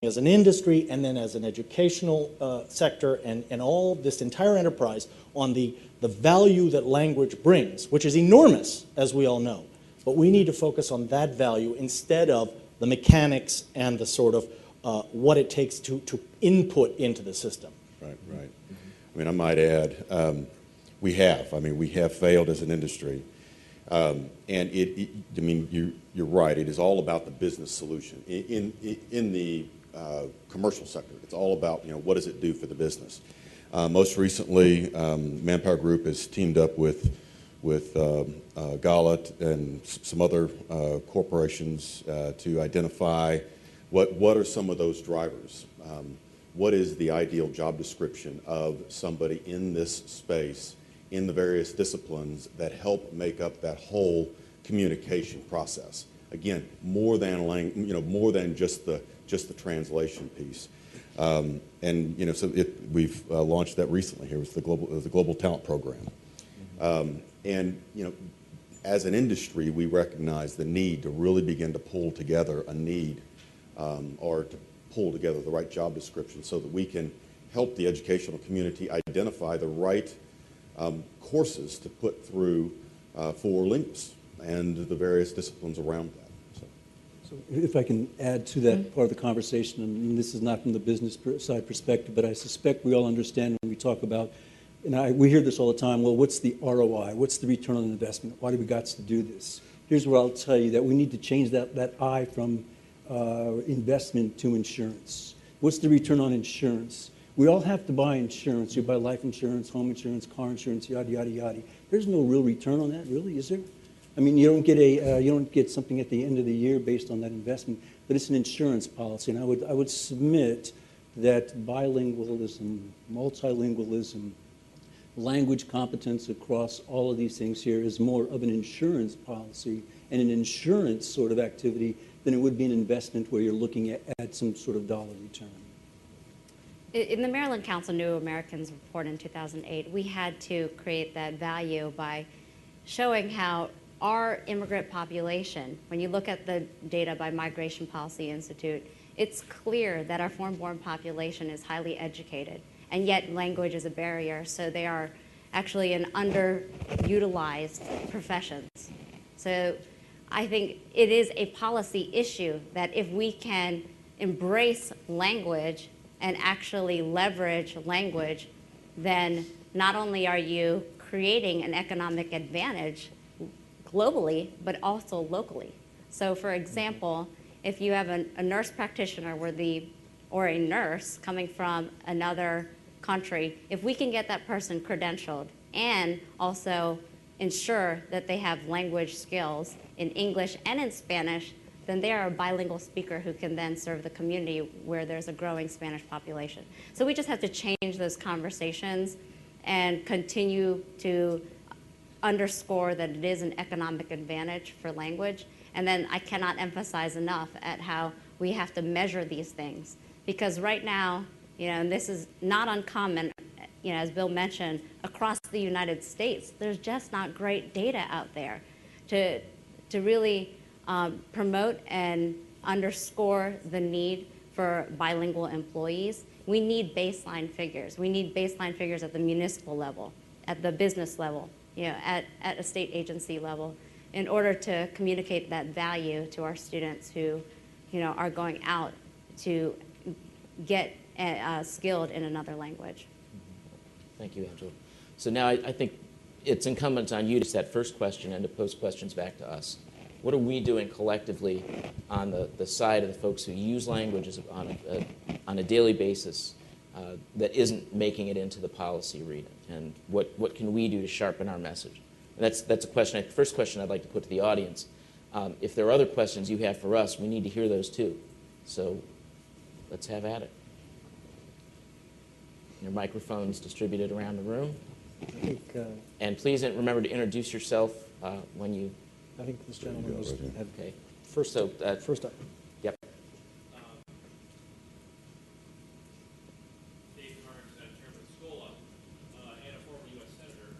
as an industry and then as an educational sector and all this entire enterprise on the value that language brings, which is enormous, as we all know. But we need to focus on that value instead of the mechanics and the sort of what it takes to input into the system. Right, right. I mean, I might add, we have failed as an industry. And I mean, you're right, it is all about the business solution. In the commercial sector, it's all about, what does it do for the business? Most recently, Manpower Group has teamed up with Gallup and some other corporations to identify what are some of those drivers. What is the ideal job description of somebody in this space, in the various disciplines that help make up that whole communication process? Again, more than just the translation piece. And so we've launched that recently here with the Global Talent Program. And as an industry, we recognize the need to really begin to pull together a need, or to pull together the right job description so that we can help the educational community identify the right courses to put through for linguists and the various disciplines around that. So if I can add to that part of the conversation, and this is not from the business side perspective, but I suspect we all understand when we talk about, and we hear this all the time, well, what's the ROI? What's the return on investment? Why do we got to do this? Here's where I'll tell you that we need to change that I from investment to insurance. What's the return on insurance? We all have to buy insurance. You buy life insurance, home insurance, car insurance, yada, yada, yada. There's no real return on that, really, is there? I mean, you don't get something at the end of the year based on that investment, but it's an insurance policy. And I would submit that bilingualism, multilingualism, language competence across all of these things here is more of an insurance policy and an insurance sort of activity than it would be an investment where you're looking at some sort of dollar return. In the Maryland Council New Americans report in 2008, we had to create that value by showing how our immigrant population, when you look at the data by Migration Policy Institute, it's clear that our foreign-born population is highly educated, and yet language is a barrier, so they are actually an underutilized professions. So I think it is a policy issue that if we can embrace language and actually leverage language, then not only are you creating an economic advantage globally, but also locally. So for example, if you have a nurse practitioner or a nurse coming from another country, if we can get that person credentialed and also ensure that they have language skills in English and in Spanish, then they are a bilingual speaker who can then serve the community where there's a growing Spanish population. So we just have to change those conversations and continue to underscore that it is an economic advantage for language. And then I cannot emphasize enough at how we have to measure these things. Because right now, and this is not uncommon, as Bill mentioned, across the United States, there's just not great data out there to really promote and underscore the need for bilingual employees. We need baseline figures. We need baseline figures at the municipal level, at the business level, at a state agency level, in order to communicate that value to our students who, are going out to get skilled in another language. Thank you, Angela. So now I think it's incumbent on you to set first question and to pose questions back to us. What are we doing collectively on the side of the folks who use languages on a daily basis that isn't making it into the policy arena? And what can we do to sharpen our message? And that's a question. First question I'd like to put to the audience. If there are other questions you have for us, we need to hear those too. So let's have at it. Your microphone's distributed around the room. I think, and please remember to introduce yourself when you... I think this gentleman was okay. First up. Yep. Dave Carnes, Chairman of SCOLA, and a former U.S. Senator.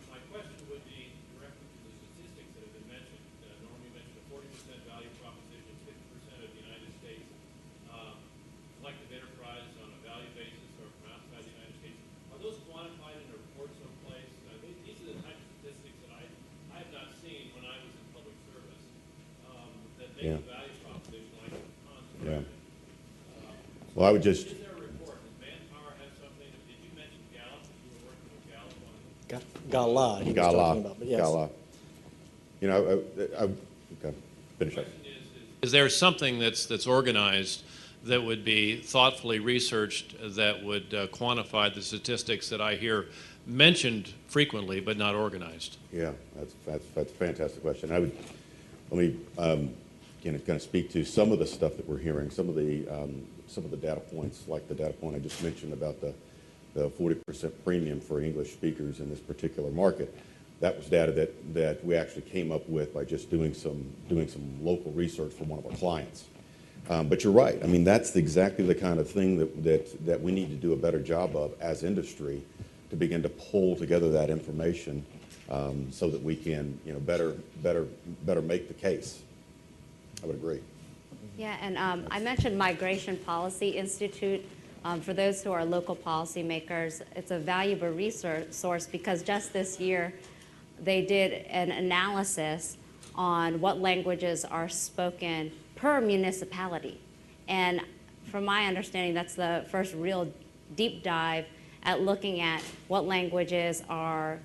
My question would be directed to the statistics that have been mentioned. Norm, you mentioned a 40% value proposition, 50% of the United States Yeah. the value proposition like the Yeah. concept. Well, I would just, Is there a report? Does Manpower have something? Did you mention Gallup? You were working with Gallup on Gala, he was talking Gala, about, but yes. Gala. You know, okay, finish up. Is there something that's organized that would be thoughtfully researched that would quantify the statistics that I hear mentioned frequently but not organized? Yeah, that's a fantastic question. Let me kind of speak to some of the stuff that we're hearing, some of the data points, like the data point I just mentioned about the 40% premium for English speakers in this particular market. That was data that we actually came up with by just doing some local research for one of our clients. But you're right. I mean, that's exactly the kind of thing that we need to do a better job of as industry, to begin to pull together that information so that we can, better make the case. I would agree. Yeah, and I mentioned Migration Policy Institute. For those who are local policymakers, it's a valuable resource because just this year they did an analysis on what languages are spoken per municipality. And from my understanding, that's the first real deep dive at looking at what languages are,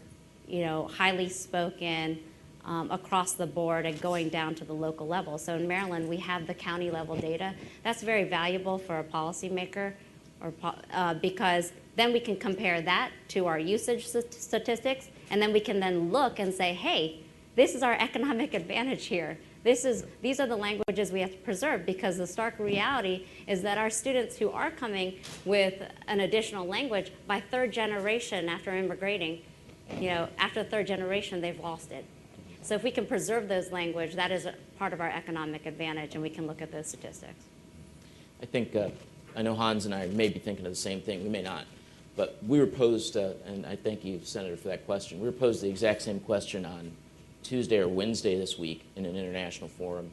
highly spoken across the board and going down to the local level. So in Maryland, we have the county level data. That's very valuable for a policymaker because then we can compare that to our usage statistics, and then we can then look and say, hey, this is our economic advantage here. These are the languages we have to preserve, because the stark reality is that our students who are coming with an additional language, by third generation after immigrating, after the third generation, they've lost it. So if we can preserve those language, that is a part of our economic advantage, and we can look at those statistics. I think, I know Hans and I may be thinking of the same thing, we may not, but we were posed, and I thank you, Senator, for that question, we were posed the exact same question on Tuesday or Wednesday this week in an international forum.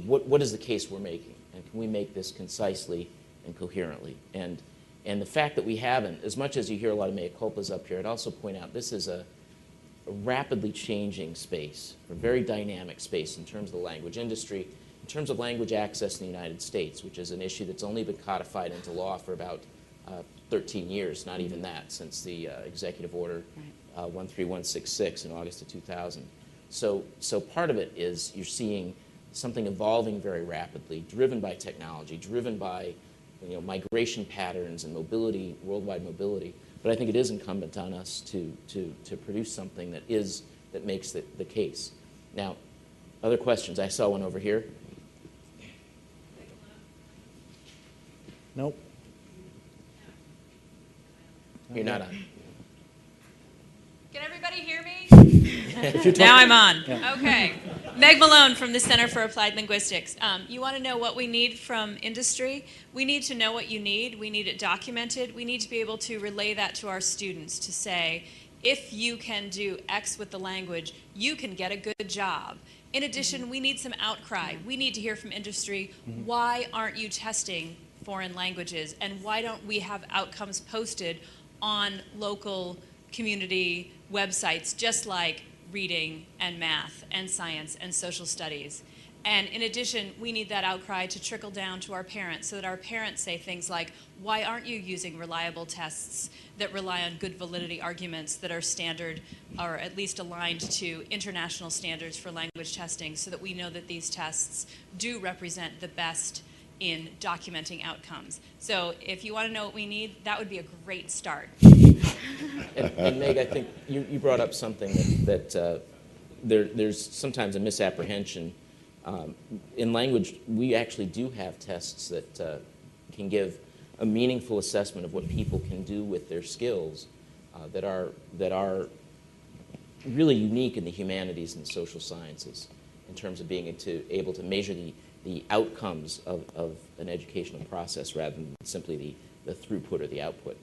What is the case we're making, and can we make this concisely and coherently? And the fact that we haven't, as much as you hear a lot of mea culpas up here, I'd also point out this is a rapidly changing space, a very dynamic space in terms of the language industry, in terms of language access in the United States, which is an issue that's only been codified into law for about 13 years, not even that, since the executive order 13166 in August of 2000. So part of it is you're seeing something evolving very rapidly, driven by technology, driven by migration patterns and mobility, worldwide mobility. But I think it is incumbent on us to produce something that makes the case. Now, other questions? I saw one over here. Nope. You're not on. Can everybody hear me? If you're Now talking- I'm on. Yeah. Okay. Meg Malone from the Center for Applied Linguistics. You want to know what we need from industry? We need to know what you need. We need it documented. We need to be able to relay that to our students to say, if you can do X with the language, you can get a good job. In addition, we need some outcry. We need to hear from industry, why aren't you testing foreign languages? And why don't we have outcomes posted on local community websites, just like reading and math and science and social studies? And in addition, we need that outcry to trickle down to our parents so that our parents say things like, why aren't you using reliable tests that rely on good validity arguments that are standard or at least aligned to international standards for language testing, so that we know that these tests do represent the best in documenting outcomes. So if you want to know what we need, that would be a great start. And Meg, I think you brought up something that there's sometimes a misapprehension. In language, we actually do have tests that can give a meaningful assessment of what people can do with their skills that are really unique in the humanities and social sciences in terms of being able to measure the outcomes of an educational process rather than simply the throughput or the output.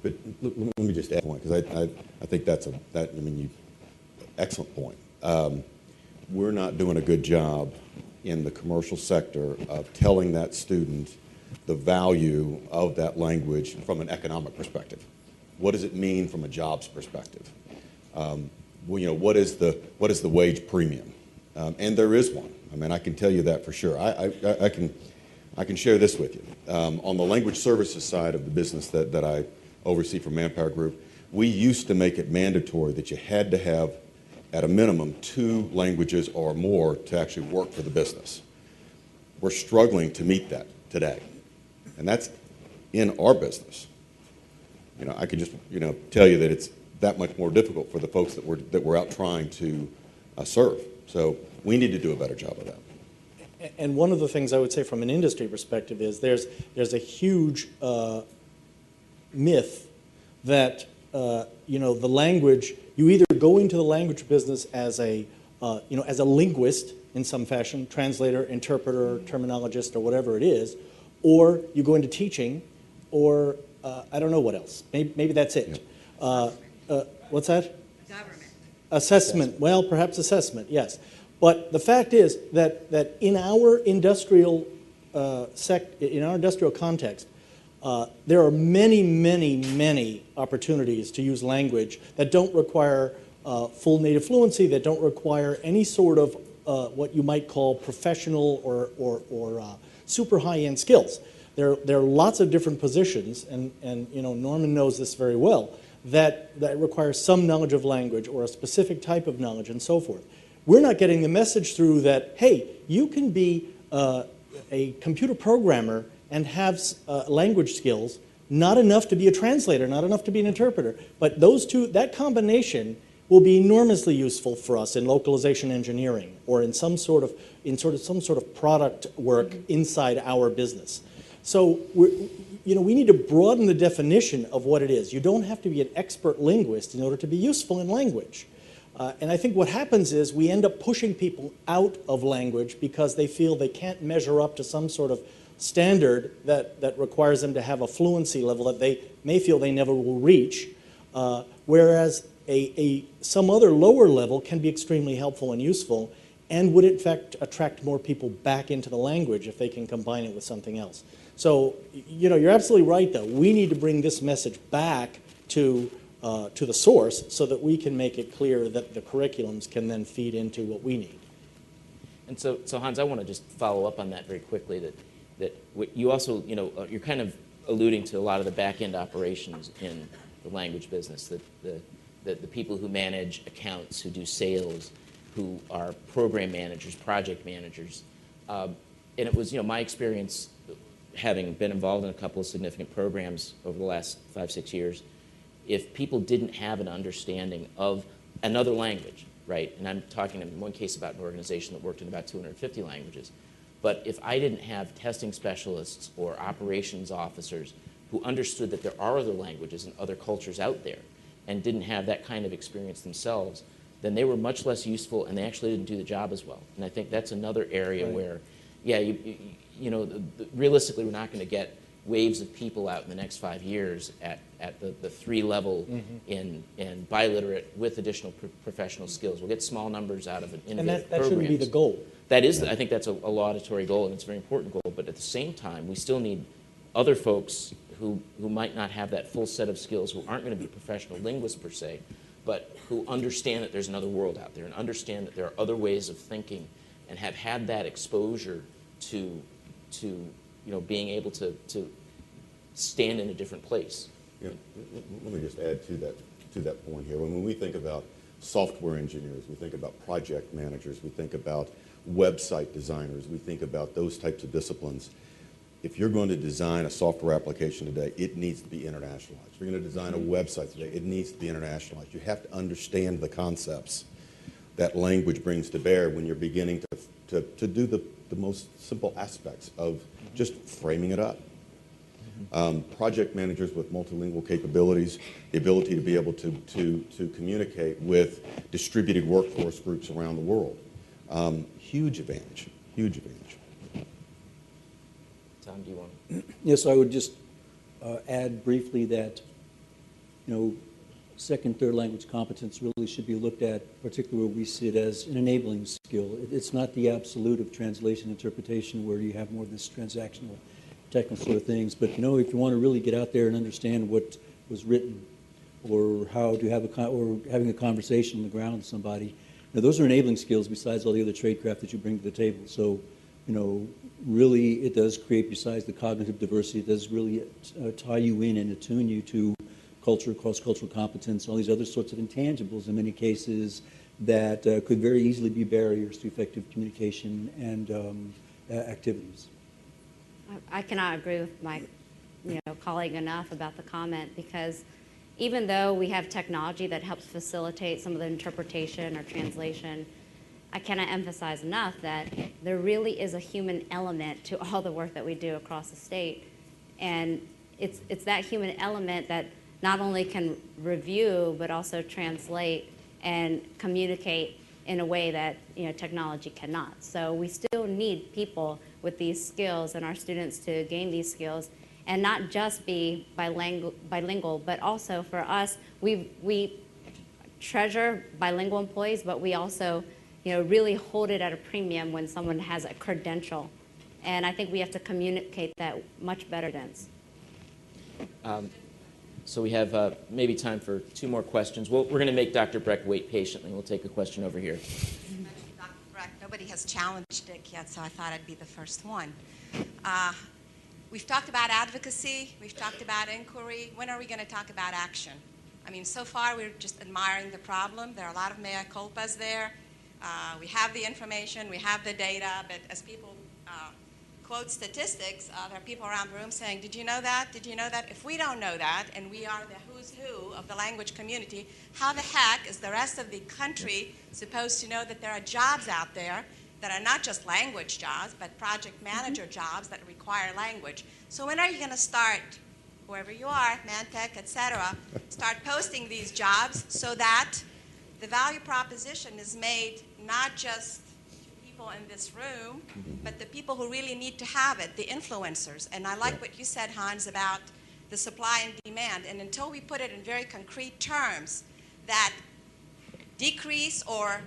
But let me just add a point, because I think excellent point. We're not doing a good job in the commercial sector of telling that student the value of that language from an economic perspective. What does it mean from a jobs perspective? What is the wage premium? And there is one. I mean, I can tell you that for sure. I can share this with you. On the language services side of the business that I oversee for Manpower Group, we used to make it mandatory that you had to have, at a minimum, 2 languages or more to actually work for the business. We're struggling to meet that today. And that's in our business. You know, I can just, tell you that it's that much more difficult for the folks that we're out trying to serve. So we need to do a better job of that. And one of the things I would say from an industry perspective is there's a huge myth that the language, you either go into the language business as a linguist in some fashion, translator, interpreter, terminologist, or whatever it is, or you go into teaching, or I don't know what else. Maybe that's it. Yeah. What's that? Government. Assessment. Well, perhaps assessment, yes. But the fact is that in our industrial context, there are many, many, many opportunities to use language that don't require full native fluency, that don't require any sort of what you might call professional or super high-end skills. There are lots of different positions, and Norman knows this very well, that require some knowledge of language or a specific type of knowledge and so forth. We're not getting the message through that, hey, you can be a computer programmer and have language skills, not enough to be a translator, not enough to be an interpreter, but those two, that combination will be enormously useful for us in localization engineering or in some sort of product work inside our business. So we need to broaden the definition of what it is. You don't have to be an expert linguist in order to be useful in language. And I think what happens is we end up pushing people out of language because they feel they can't measure up to some sort of standard that requires them to have a fluency level that they may feel they never will reach, whereas some other lower level can be extremely helpful and useful and would in fact attract more people back into the language if they can combine it with something else. So, you're absolutely right, though. We need to bring this message back to the source so that we can make it clear that the curriculums can then feed into what we need. And so Hans, I want to just follow up on that very quickly, that what you also, you're kind of alluding to a lot of the back-end operations in the language business, the people who manage accounts, who do sales, who are program managers, project managers. And it was, my experience, having been involved in a couple of significant programs over the last 5-6 years, if people didn't have an understanding of another language, right? And I'm talking in one case about an organization that worked in about 250 languages. But if I didn't have testing specialists or operations officers who understood that there are other languages and other cultures out there and didn't have that kind of experience themselves, then they were much less useful and they actually didn't do the job as well. And I think that's another area where, realistically, we're not going to get waves of people out in the next 5 years at the 3-level in biliterate with additional professional skills. We'll get small numbers out of it. And that shouldn't be the goal. That is, I think that's a laudatory goal, and it's a very important goal. But at the same time, we still need other folks who might not have that full set of skills, who aren't going to be professional linguists per se, but who understand that there's another world out there and understand that there are other ways of thinking and have had that exposure to being able to stand in a different place. Yeah, let me just add to that point here. When we think about software engineers, we think about project managers, we think about website designers, we think about those types of disciplines. If you're going to design a software application today, it needs to be internationalized. If you're going to design a website today, it needs to be internationalized. You have to understand the concepts that language brings to bear when you're beginning to do the most simple aspects of just framing it up. Project managers with multilingual capabilities, the ability to be able to communicate with distributed workforce groups around the world. Huge advantage, huge advantage. Tom, do you want to? Yes, I would just add briefly that, second, third language competence really should be looked at, particularly where we see it as an enabling skill. It's not the absolute of translation interpretation where you have more of this transactional technical sort of things, but if you want to really get out there and understand what was written or how to have having a conversation on the ground with somebody, Now, those are enabling skills besides all the other tradecraft that you bring to the table. So, really it does create, besides the cognitive diversity, it does really tie you in and attune you to culture, cross-cultural competence, all these other sorts of intangibles in many cases that could very easily be barriers to effective communication and activities. I cannot agree with my colleague enough about the comment, because even though we have technology that helps facilitate some of the interpretation or translation, I cannot emphasize enough that there really is a human element to all the work that we do across the state. And it's that human element that not only can review, but also translate and communicate in a way that technology cannot. So we still need people with these skills and our students to gain these skills, and not just be bilingual, but also for us, we treasure bilingual employees, but we also really hold it at a premium when someone has a credential. And I think we have to communicate that much better than. So we have maybe time for 2 more questions. We're going to make Dr. Breck wait patiently. We'll take a question over here. Dr. Breck, nobody has challenged Dick yet, so I thought I'd be the first one. We've talked about advocacy. We've talked about inquiry. When are we going to talk about action? I mean, so far we're just admiring the problem. There are a lot of mea culpas there. We have the information. We have the data. But as people quote statistics, there are people around the room saying, did you know that? Did you know that? If we don't know that, and we are the who's who of the language community, how the heck is the rest of the country supposed to know that there are jobs out there that are not just language jobs, but project manager jobs that require language? So when are you going to start, whoever you are, Mantech, et cetera, start posting these jobs so that the value proposition is made not just in this room, but the people who really need to have it, the influencers. And I like what you said, Hans, about the supply and demand. And until we put it in very concrete terms, that decrease or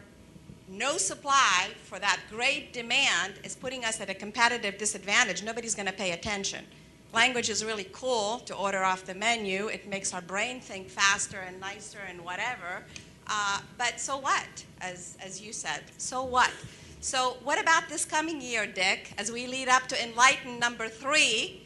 no supply for that great demand is putting us at a competitive disadvantage, nobody's going to pay attention. Language is really cool to order off the menu. It makes our brain think faster and nicer and whatever. But so what, as you said? So what? So what about this coming year, Dick, as we lead up to Enlighten number 3,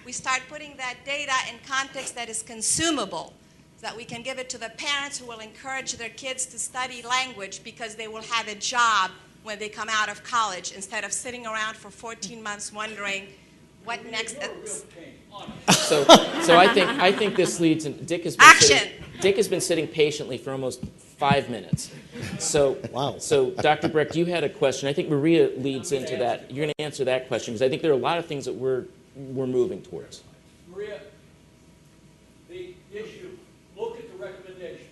we start putting that data in context that is consumable, so that we can give it to the parents who will encourage their kids to study language because they will have a job when they come out of college, instead of sitting around for 14 months wondering what next. So I think this leads, and Dick has been sitting patiently for almost 5 minutes. So, wow. So, Dr. Breck, you had a question. I think Maria leads into that. You're going to answer that question, because I think there are a lot of things that we're moving towards. Maria, the issue, look at the recommendation.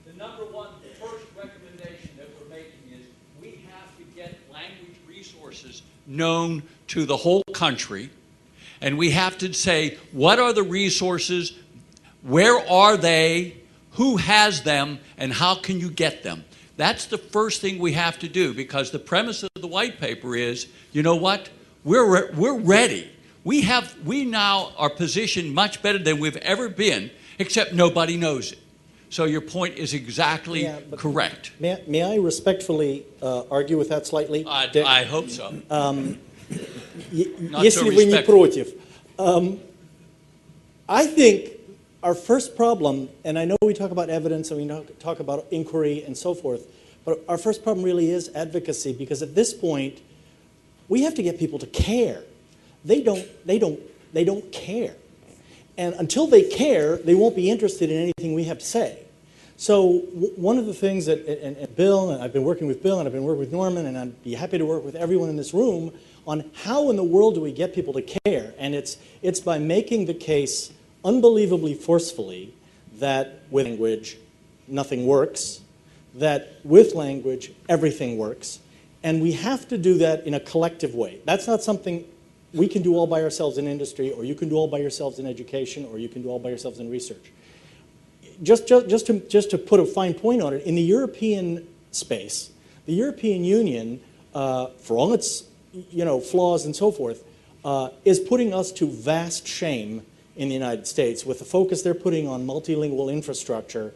The number one, the first recommendation that we're making is we have to get language resources known to the whole country, and we have to say, what are the resources, where are they, who has them, and how can you get them? That's the first thing we have to do, because the premise of the white paper is, you know what? We're ready. We now are positioned much better than we've ever been, except nobody knows it. So your point is exactly correct. May I respectfully argue with that slightly? I hope so. Если вы не против. I think our first problem, and I know we talk about evidence and we talk about inquiry and so forth, but our first problem really is advocacy, because at this point, we have to get people to care. They don't care. And until they care, they won't be interested in anything we have to say. So one of the things that, and Bill, and I've been working with Bill, and I've been working with Norman, and I'd be happy to work with everyone in this room on how in the world do we get people to care. And it's by making the case unbelievably forcefully that with language, nothing works, that with language, everything works. And we have to do that in a collective way. That's not something we can do all by ourselves in industry, or you can do all by yourselves in education, or you can do all by yourselves in research. Just to put a fine point on it, in the European space, the European Union, for all its flaws and so forth, is putting us to vast shame in the United States with the focus they're putting on multilingual infrastructure.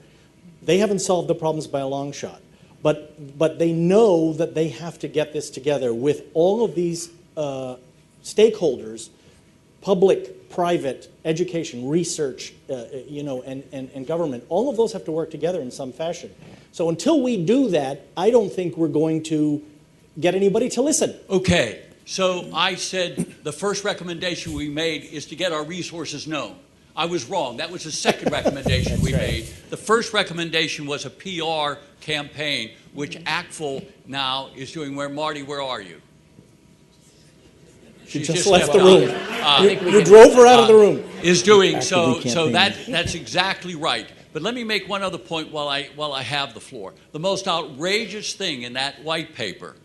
They haven't solved the problems by a long shot. But they know that they have to get this together with all of these stakeholders, public, private, education, research, and government. All of those have to work together in some fashion. So until we do that, I don't think we're going to get anybody to listen. Okay, so I said the first recommendation we made is to get our resources known. I was wrong. That was the second recommendation we made. The first recommendation was a PR campaign, which ACTFL now is doing. Marty, where are you? She just left the room. You can- drove her out of the room. Is doing Actively so campaigning. that's exactly right. But let me make one other point while I have the floor. The most outrageous thing in that white paper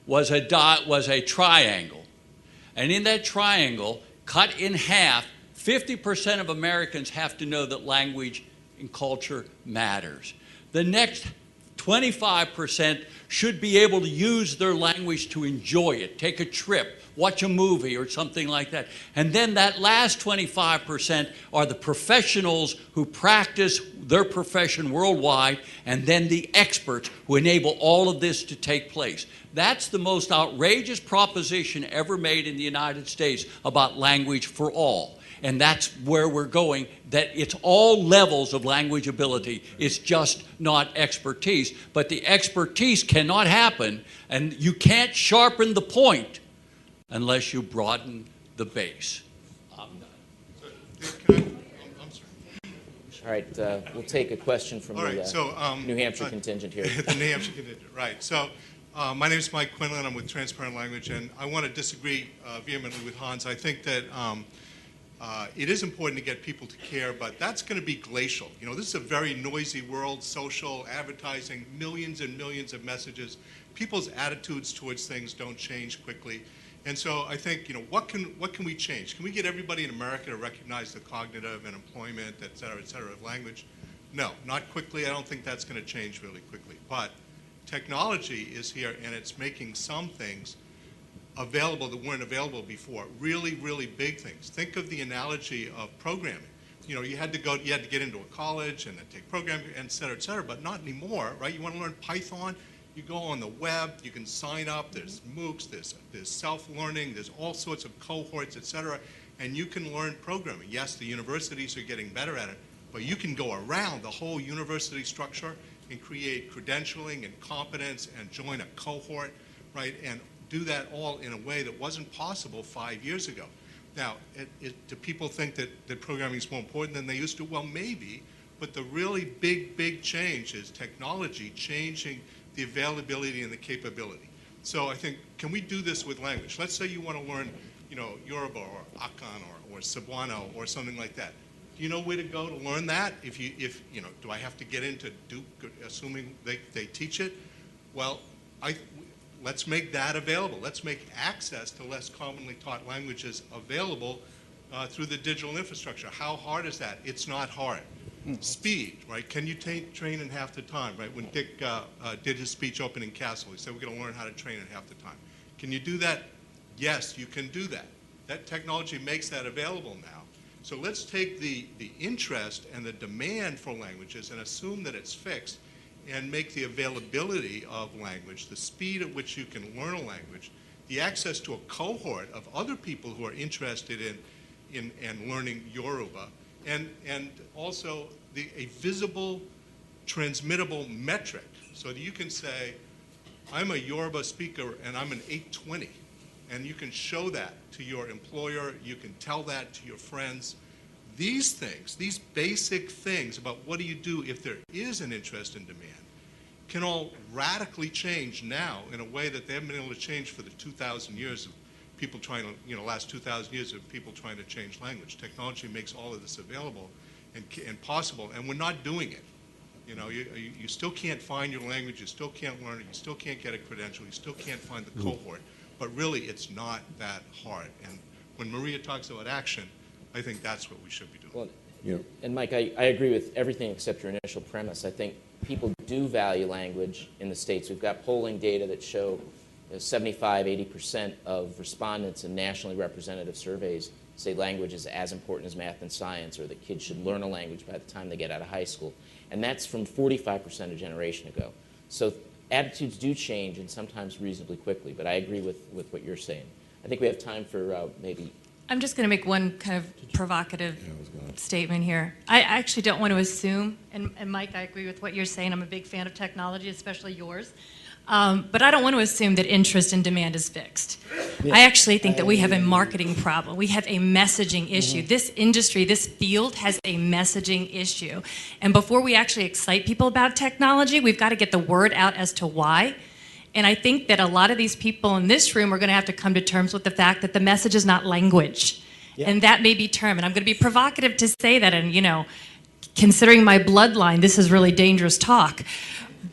was a triangle, and in that triangle, cut in half, 50% of Americans have to know that language and culture matters. The next 25% should be able to use their language to enjoy it, take a trip, watch a movie or something like that. And then that last 25% are the professionals who practice their profession worldwide, and then the experts who enable all of this to take place. That's the most outrageous proposition ever made in the United States about language for all. And that's where we're going, that it's all levels of language ability. It's just not expertise. But the expertise cannot happen, and you can't sharpen the point unless you broaden the base. All right, we'll take a question from the New Hampshire contingent here. The New Hampshire contingent, right. So my name is Mike Quinlan. I'm with Transparent Language, and I want to disagree vehemently with Hans. I think that it is important to get people to care, but that's going to be glacial. You know, this is a very noisy world, social, advertising, millions and millions of messages. People's attitudes towards things don't change quickly. And so I think, you know, what can we change? Can we get everybody in America to recognize the cognitive and employment, et cetera, of language? No, not quickly. I don't think that's going to change really quickly. But technology is here, and it's making some things available that weren't available before. Really, really big things. Think of the analogy of programming. You know, you had to get into a college and then take programming, et cetera, but not anymore, right? You want to learn Python? You go on the web, you can sign up, there's MOOCs, there's self-learning, there's all sorts of cohorts, et cetera, and you can learn programming. Yes, the universities are getting better at it, but you can go around the whole university structure and create credentialing and competence and join a cohort, right, and do that all in a way that wasn't possible 5 years ago. Now, do people think that programming is more important than they used to? Well, maybe, but the really big change is technology changing the availability and the capability. So I think, can we do this with language? Let's say you want to learn, you know, Yoruba or Akan or Cebuano or something like that. Do you know where to go to learn that? If you know, do I have to get into Duke, assuming they teach it? Well, let's make that available. Let's make access to less commonly taught languages available through the digital infrastructure. How hard is that? It's not hard. Speed, right? Can you train in half the time, right? When Dick did his speech opening CASL, he said we're going to learn how to train in half the time. Can you do that? Yes, you can do that. That technology makes that available now. So let's take the interest and the demand for languages and assume that it's fixed, and make the availability of language, the speed at which you can learn a language, the access to a cohort of other people who are interested in learning Yoruba, and also a visible, transmittable metric, so that you can say, I'm a Yoruba speaker and I'm an 820, and you can show that to your employer, you can tell that to your friends. These things, these basic things about what do you do if there is an interest and demand, can all radically change now in a way that they haven't been able to change for the 2,000 years of people trying to, you know, last 2,000 years of people trying to change language. Technology makes all of this available and possible, and we're not doing it. You know, you still can't find your language, you still can't learn it, you still can't get a credential, you still can't find the cohort, but really it's not that hard. And when Maria talks about action, I think that's what we should be doing. Well, Yeah. and Mike, I agree with everything except your initial premise. I think people do value language in the States. We've got polling data that show 75, 80% of respondents in nationally representative surveys say language is as important as math and science, or that kids should learn a language by the time they get out of high school. And that's from 45% a generation ago. So attitudes do change, and sometimes reasonably quickly, but I agree with what you're saying. I think we have time for maybe... I'm just going to make one kind of provocative statement here. I actually don't want to assume, and Mike, I agree with what you're saying. I'm a big fan of technology, especially yours. But I don't want to assume that interest and demand is fixed. Yeah. I actually think that we have a marketing problem. We have a messaging issue. This industry, this field has a messaging issue. And before we actually excite people about technology, we've got to get the word out as to why. And I think that a lot of these people in this room are going to have to come to terms with the fact that the message is not language. Yeah. And that may be term. And I'm going to be provocative to say that. And, you know, considering my bloodline, this is really dangerous talk.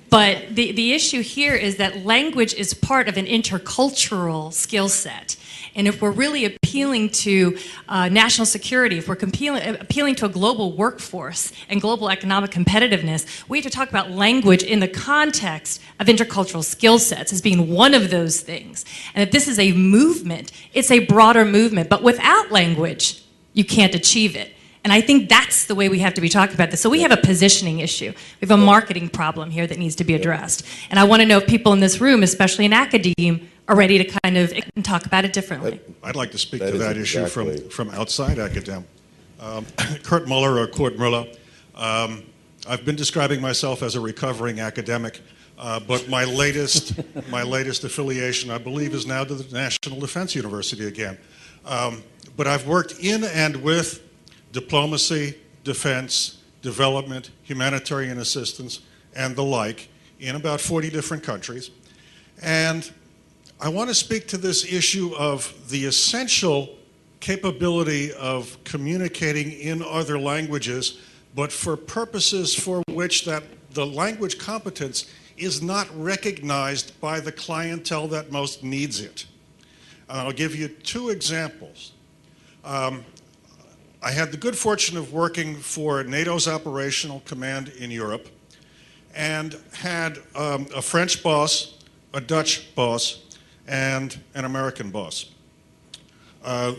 But the issue here is that language is part of an intercultural skill set. And if we're really appealing to national security, if we're appealing to a global workforce and global economic competitiveness, we have to talk about language in the context of intercultural skill sets as being one of those things. And that this is a movement, it's a broader movement, but without language, you can't achieve it. And I think that's the way we have to be talking about this. So we have a positioning issue. We have a marketing problem here that needs to be addressed. And I want to know if people in this room, especially in academia, are ready to kind of talk about it differently. I'd like to speak to that issue from outside academia. Kurt Muller or Kurt Muller. I've been describing myself as a recovering academic, but my latest affiliation, I believe, is now to the National Defense University again. But I've worked in and with diplomacy, defense, development, humanitarian assistance, and the like in about 40 different countries. And I want to speak to this issue of the essential capability of communicating in other languages, but for purposes for which that the language competence is not recognized by the clientele that most needs it. I'll give you two examples. I had the good fortune of working for NATO's operational command in Europe and had a French boss, a Dutch boss, and an American boss.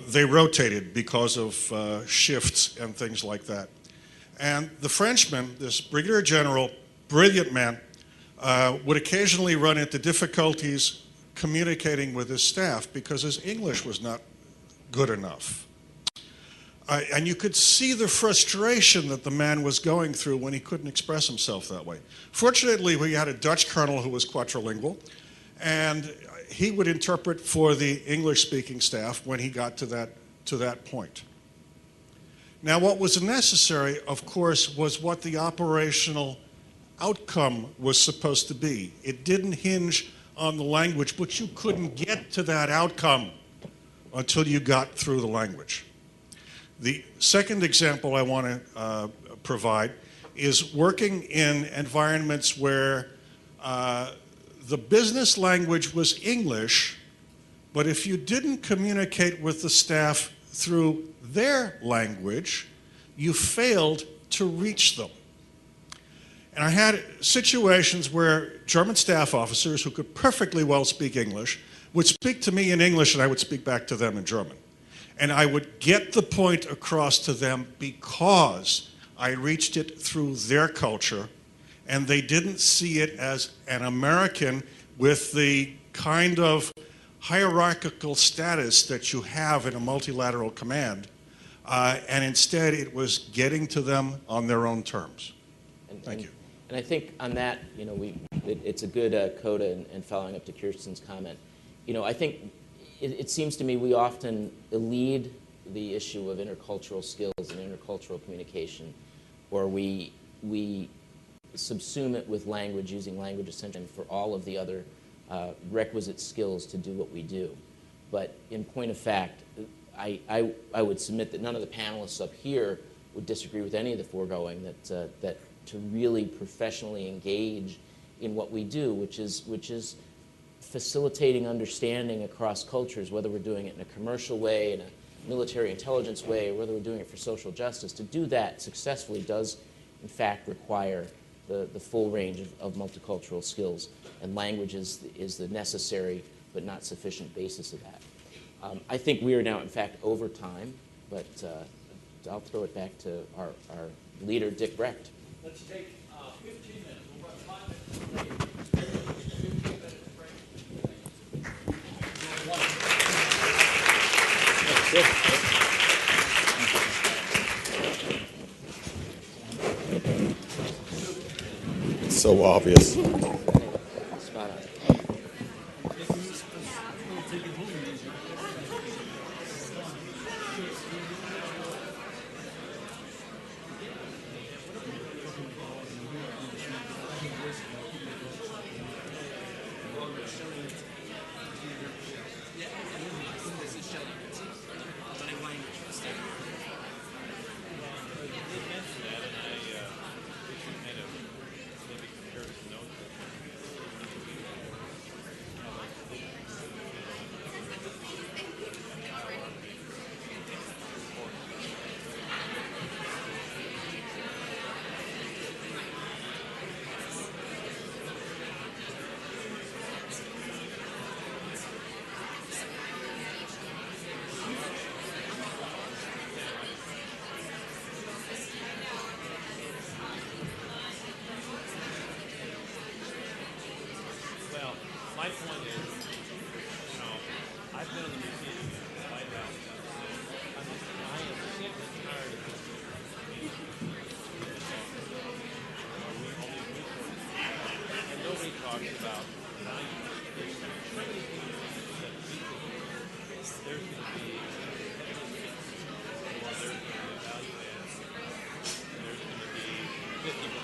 They rotated because of shifts and things like that. And the Frenchman, this brigadier general, brilliant man, would occasionally run into difficulties communicating with his staff because his English was not good enough. And you could see the frustration that the man was going through when he couldn't express himself that way. Fortunately, we had a Dutch colonel who was quadrilingual, and he would interpret for the English-speaking staff when he got to that point. Now, what was necessary, of course, was what the operational outcome was supposed to be. It didn't hinge on the language, but you couldn't get to that outcome until you got through the language. The second example I want to provide is working in environments where the business language was English, but if you didn't communicate with the staff through their language, you failed to reach them. And I had situations where German staff officers who could perfectly well speak English would speak to me in English and I would speak back to them in German. And I would get the point across to them because I reached it through their culture, and they didn't see it as an American with the kind of hierarchical status that you have in a multilateral command, and instead it was getting to them on their own terms. Thank you. And I think on that, you know, it's a good coda and following up to Kirsten's comment. You know, I think it seems to me we often elide the issue of intercultural skills and intercultural communication, or we subsume it with language, using language essentially for all of the other requisite skills to do what we do. But in point of fact, I would submit that none of the panelists up here would disagree with any of the foregoing, that to really professionally engage in what we do, which is facilitating understanding across cultures, whether we're doing it in a commercial way, in a military intelligence way, or whether we're doing it for social justice. To do that successfully does, in fact, require the full range of multicultural skills, and language is the necessary but not sufficient basis of that. I think we are now, in fact, over time, but I'll throw it back to our leader, Dick Brecht. Let's take 15 minutes. We'll run 5 minutes. It's so obvious. Spot on. Well, my point is, you know, I've been in the museum in the White House. I am sick and tired of this. And nobody talks about value. There's so many things that we could do. There's going to be or there's going to be a value add. There's going to be 50%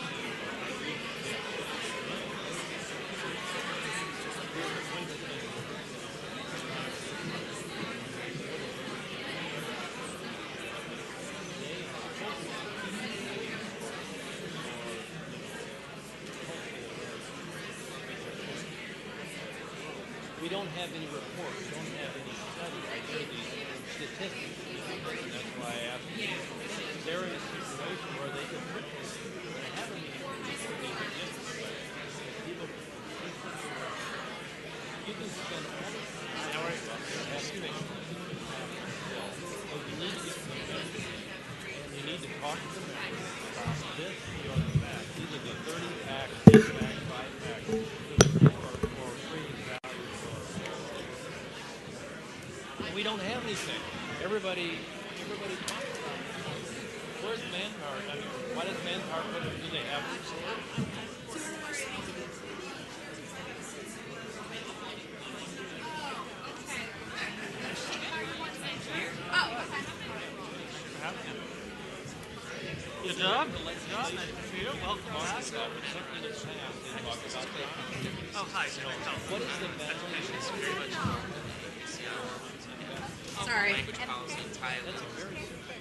we don't have any report, we don't have any study. I hear these statistics, and that's why I asked you. They're in a situation where they can print this. They haven't even people, you can spend all the time. So you need to get some investment, and you need to talk to the members about this or that. These are the 30-pack, 10-pack, 5-pack, or creating value. We don't have anything. Everybody talks about it. Where's manpower? I mean, why does manpower put it? Do they have it? Good job. Good job. Nice to meet you. Welcome back. Oh, hi. What is the value? Sorry. That's a very simple.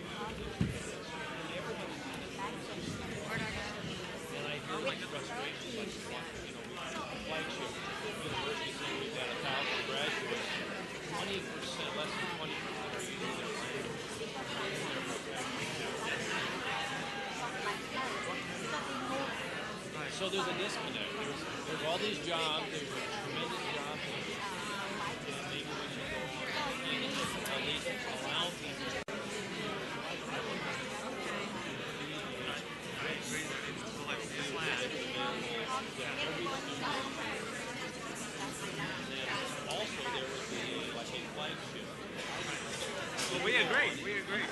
And I hear like frustration, like, flagship university saying we've got 1,000 graduates, 20%, less than 20% are using their language. So there's a disconnect. There's all these jobs. There's a tremendous job. And maybe we should go on and at least allow people. Also, there would be like a flagship. Well, we agree. We agree.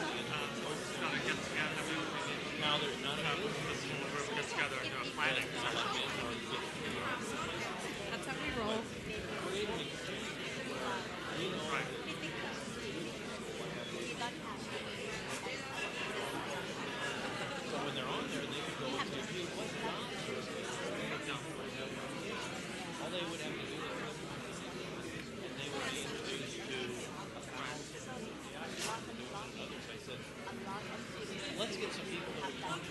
Now there's not a group gets together and do a planning session. That's how we roll. Right. So when they're on there, they could go and say, hey, what jobs? All they would have to do is and they would be introduced to others. I said, let's get some people that we want.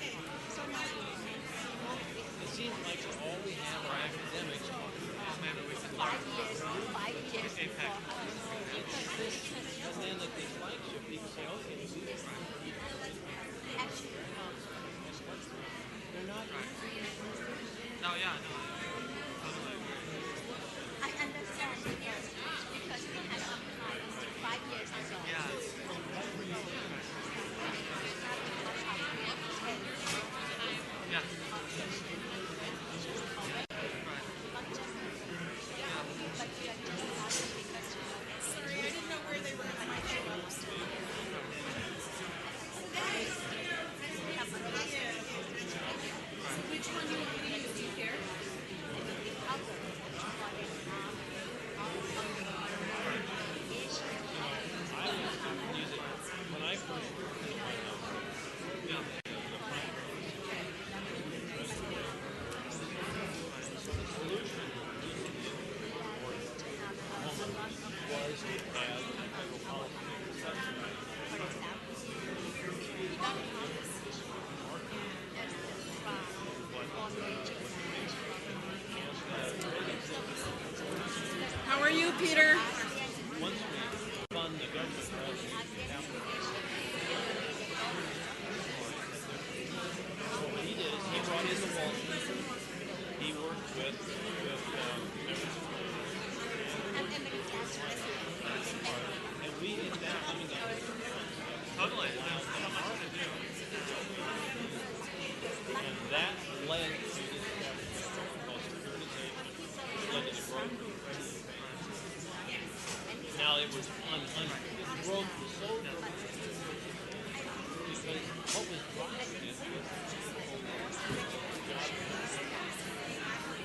It seems like all we have are academics. Maybe we can learn APEC. And then at the flagship, people say, okay, they're not. No, yeah, no. I understand, yes, because we had applied 5 years ago. Yeah. Yeah. But you are doing a lot of because with and we in that coming up totally allow them to do. And that led to this called securitization, led to the growth of the credit space. Now it was the growth was so dramatic because what was driving it was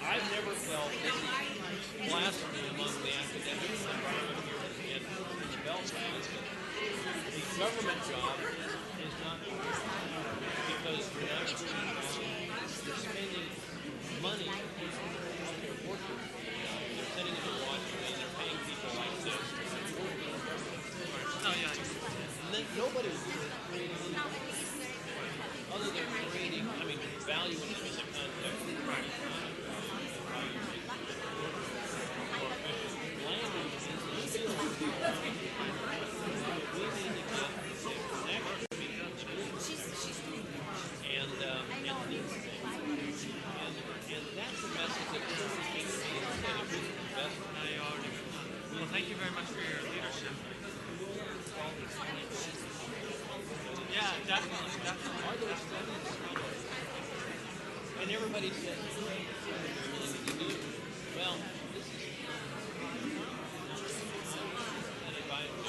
I've never felt this blasphemy among the academic environment here in the Belfast. The government job is not because you're not you're spending money on people out there working. They're sending them to Washington. They're paying people like this. Oh yeah. Nobody was creating other than creating. I mean, value in the context. Right. Well, thank you very much for your leadership. Yeah, definitely, definitely. Are those studies? And everybody said, well, this is an advisory.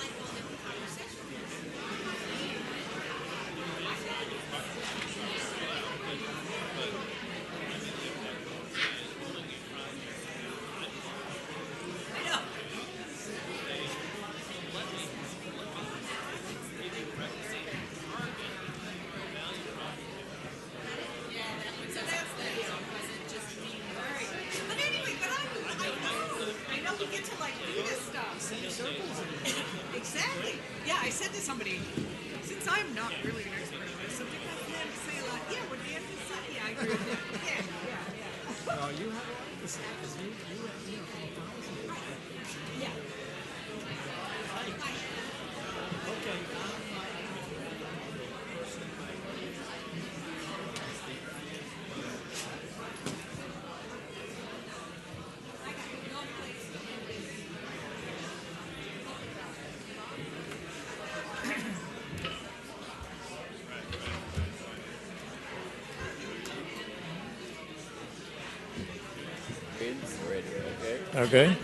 Exactly. Yeah, I said to somebody, since I'm not really an expert on this subject, I can't say a lot. Yeah, what Dan just said, yeah, I agree with him. Yeah. Well, you have a lot to say because you know, from a policy perspective. Yeah. Okay. Okay.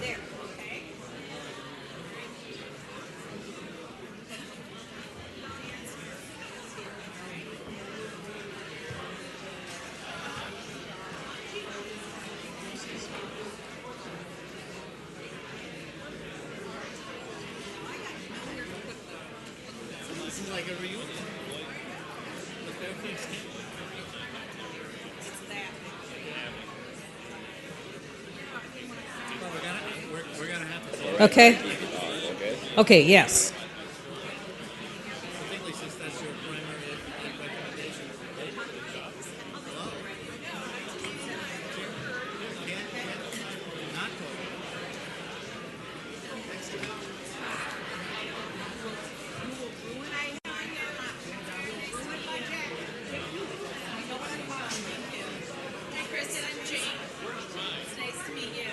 This is like a reunion. We're gonna have to. Okay. Okay, yes. Particularly since that's your primary recommendation. Not Hey, Kristen, I'm Jane. It's nice to meet you.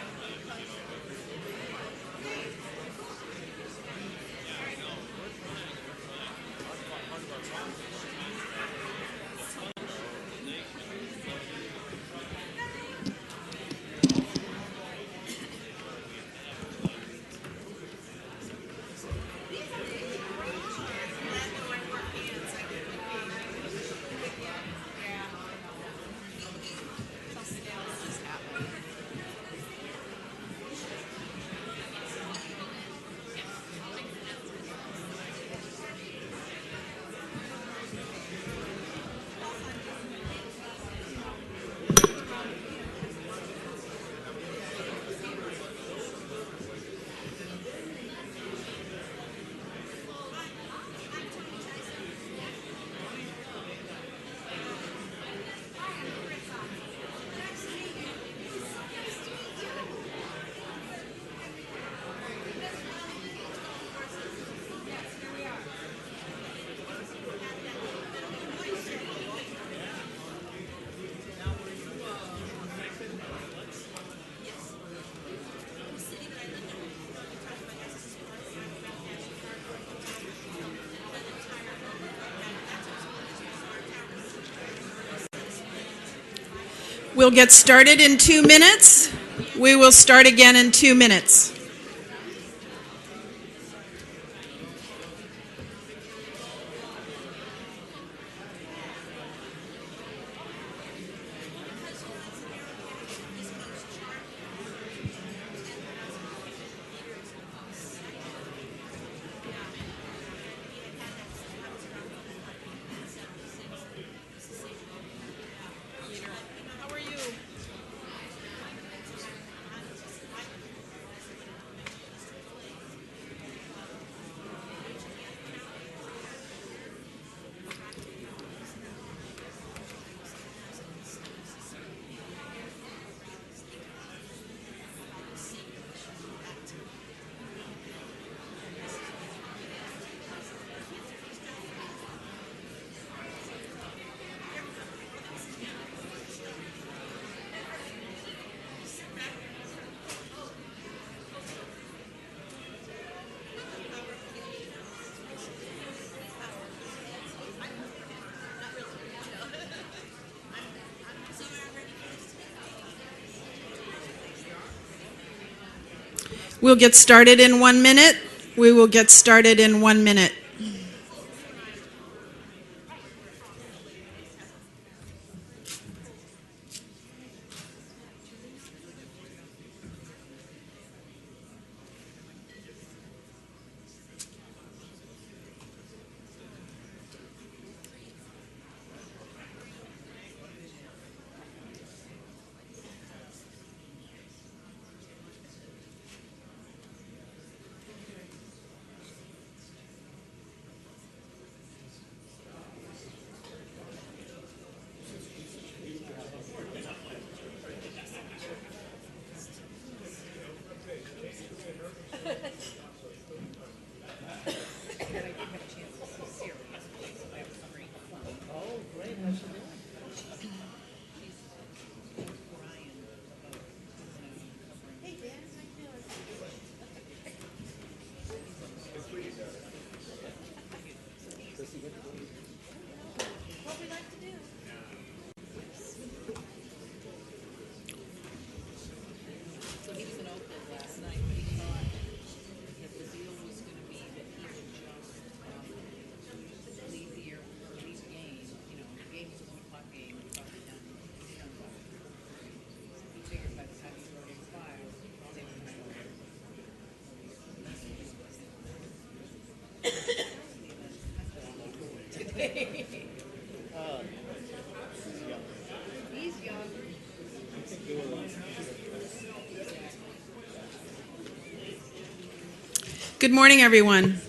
We'll get started in 2 minutes. We will start again in 2 minutes. We'll get started in 1 minute. We will get started in 1 minute. Good morning, everyone.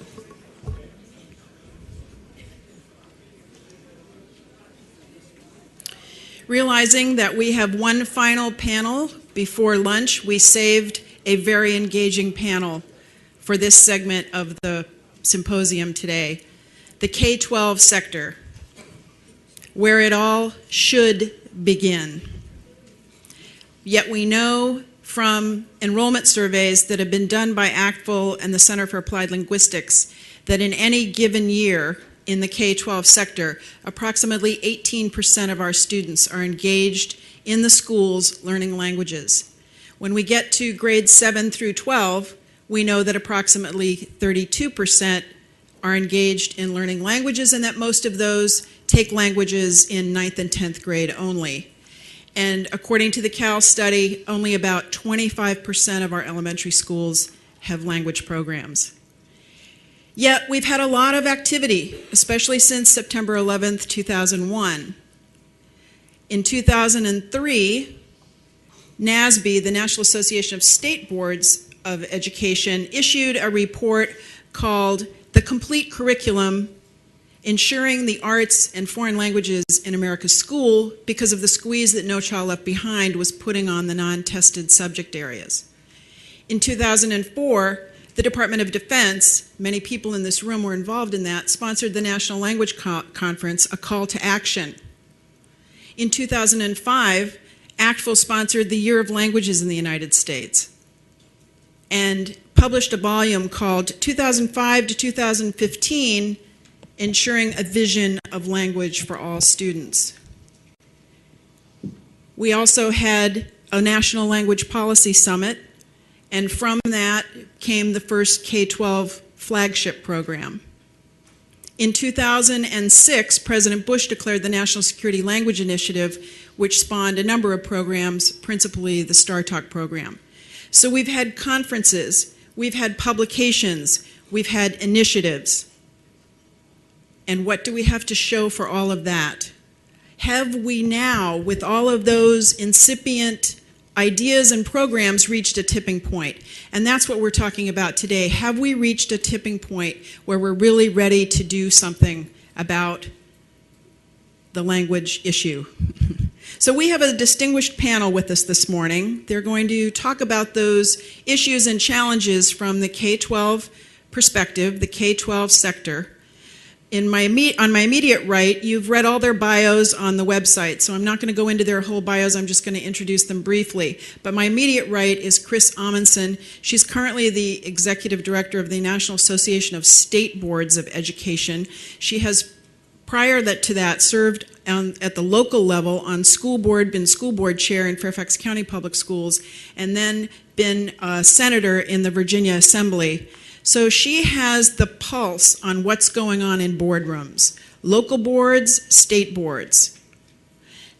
Realizing that we have one final panel before lunch, we saved a very engaging panel for this segment of the symposium today. The K-12 sector, where it all should begin. Yet we know from enrollment surveys that have been done by ACTFL and the Center for Applied Linguistics that in any given year in the K-12 sector, approximately 18% of our students are engaged in the schools learning languages. When we get to grades 7 through 12, we know that approximately 32% are engaged in learning languages and that most of those take languages in 9th and 10th grade only. And according to the CASL study, only about 25% of our elementary schools have language programs. Yet we've had a lot of activity, especially since September 11th, 2001. In 2003, NASB, the National Association of State Boards of Education, issued a report called The Complete Curriculum: Ensuring the Arts and Foreign Languages in America's School, because of the squeeze that No Child Left Behind was putting on the non-tested subject areas. In 2004, the Department of Defense, many people in this room were involved in that, sponsored the National Language Conference, a call to action. In 2005, ACTFL sponsored the Year of Languages in the United States and published a volume called 2005 to 2015, Ensuring a Vision of Language for All Students. We also had a National Language Policy Summit, and from that came the first K-12 flagship program. In 2006, President Bush declared the National Security Language Initiative, which spawned a number of programs, principally the StarTalk program. So we've had conferences, we've had publications, we've had initiatives. And what do we have to show for all of that? Have we now, with all of those incipient ideas and programs, reached a tipping point? And that's what we're talking about today. Have we reached a tipping point where we're really ready to do something about the language issue? So we have a distinguished panel with us this morning. They're going to talk about those issues and challenges from the K-12 perspective, the K-12 sector. On my immediate right, you've read all their bios on the website, so I'm not going to go into their whole bios, I'm just going to introduce them briefly. But my immediate right is Chris Amundson. She's currently the Executive Director of the National Association of State Boards of Education. She has, prior to that, served at the local level on school board, been school board chair in Fairfax County Public Schools, and then been a senator in the Virginia Assembly. So she has the pulse on what's going on in boardrooms, local boards, state boards.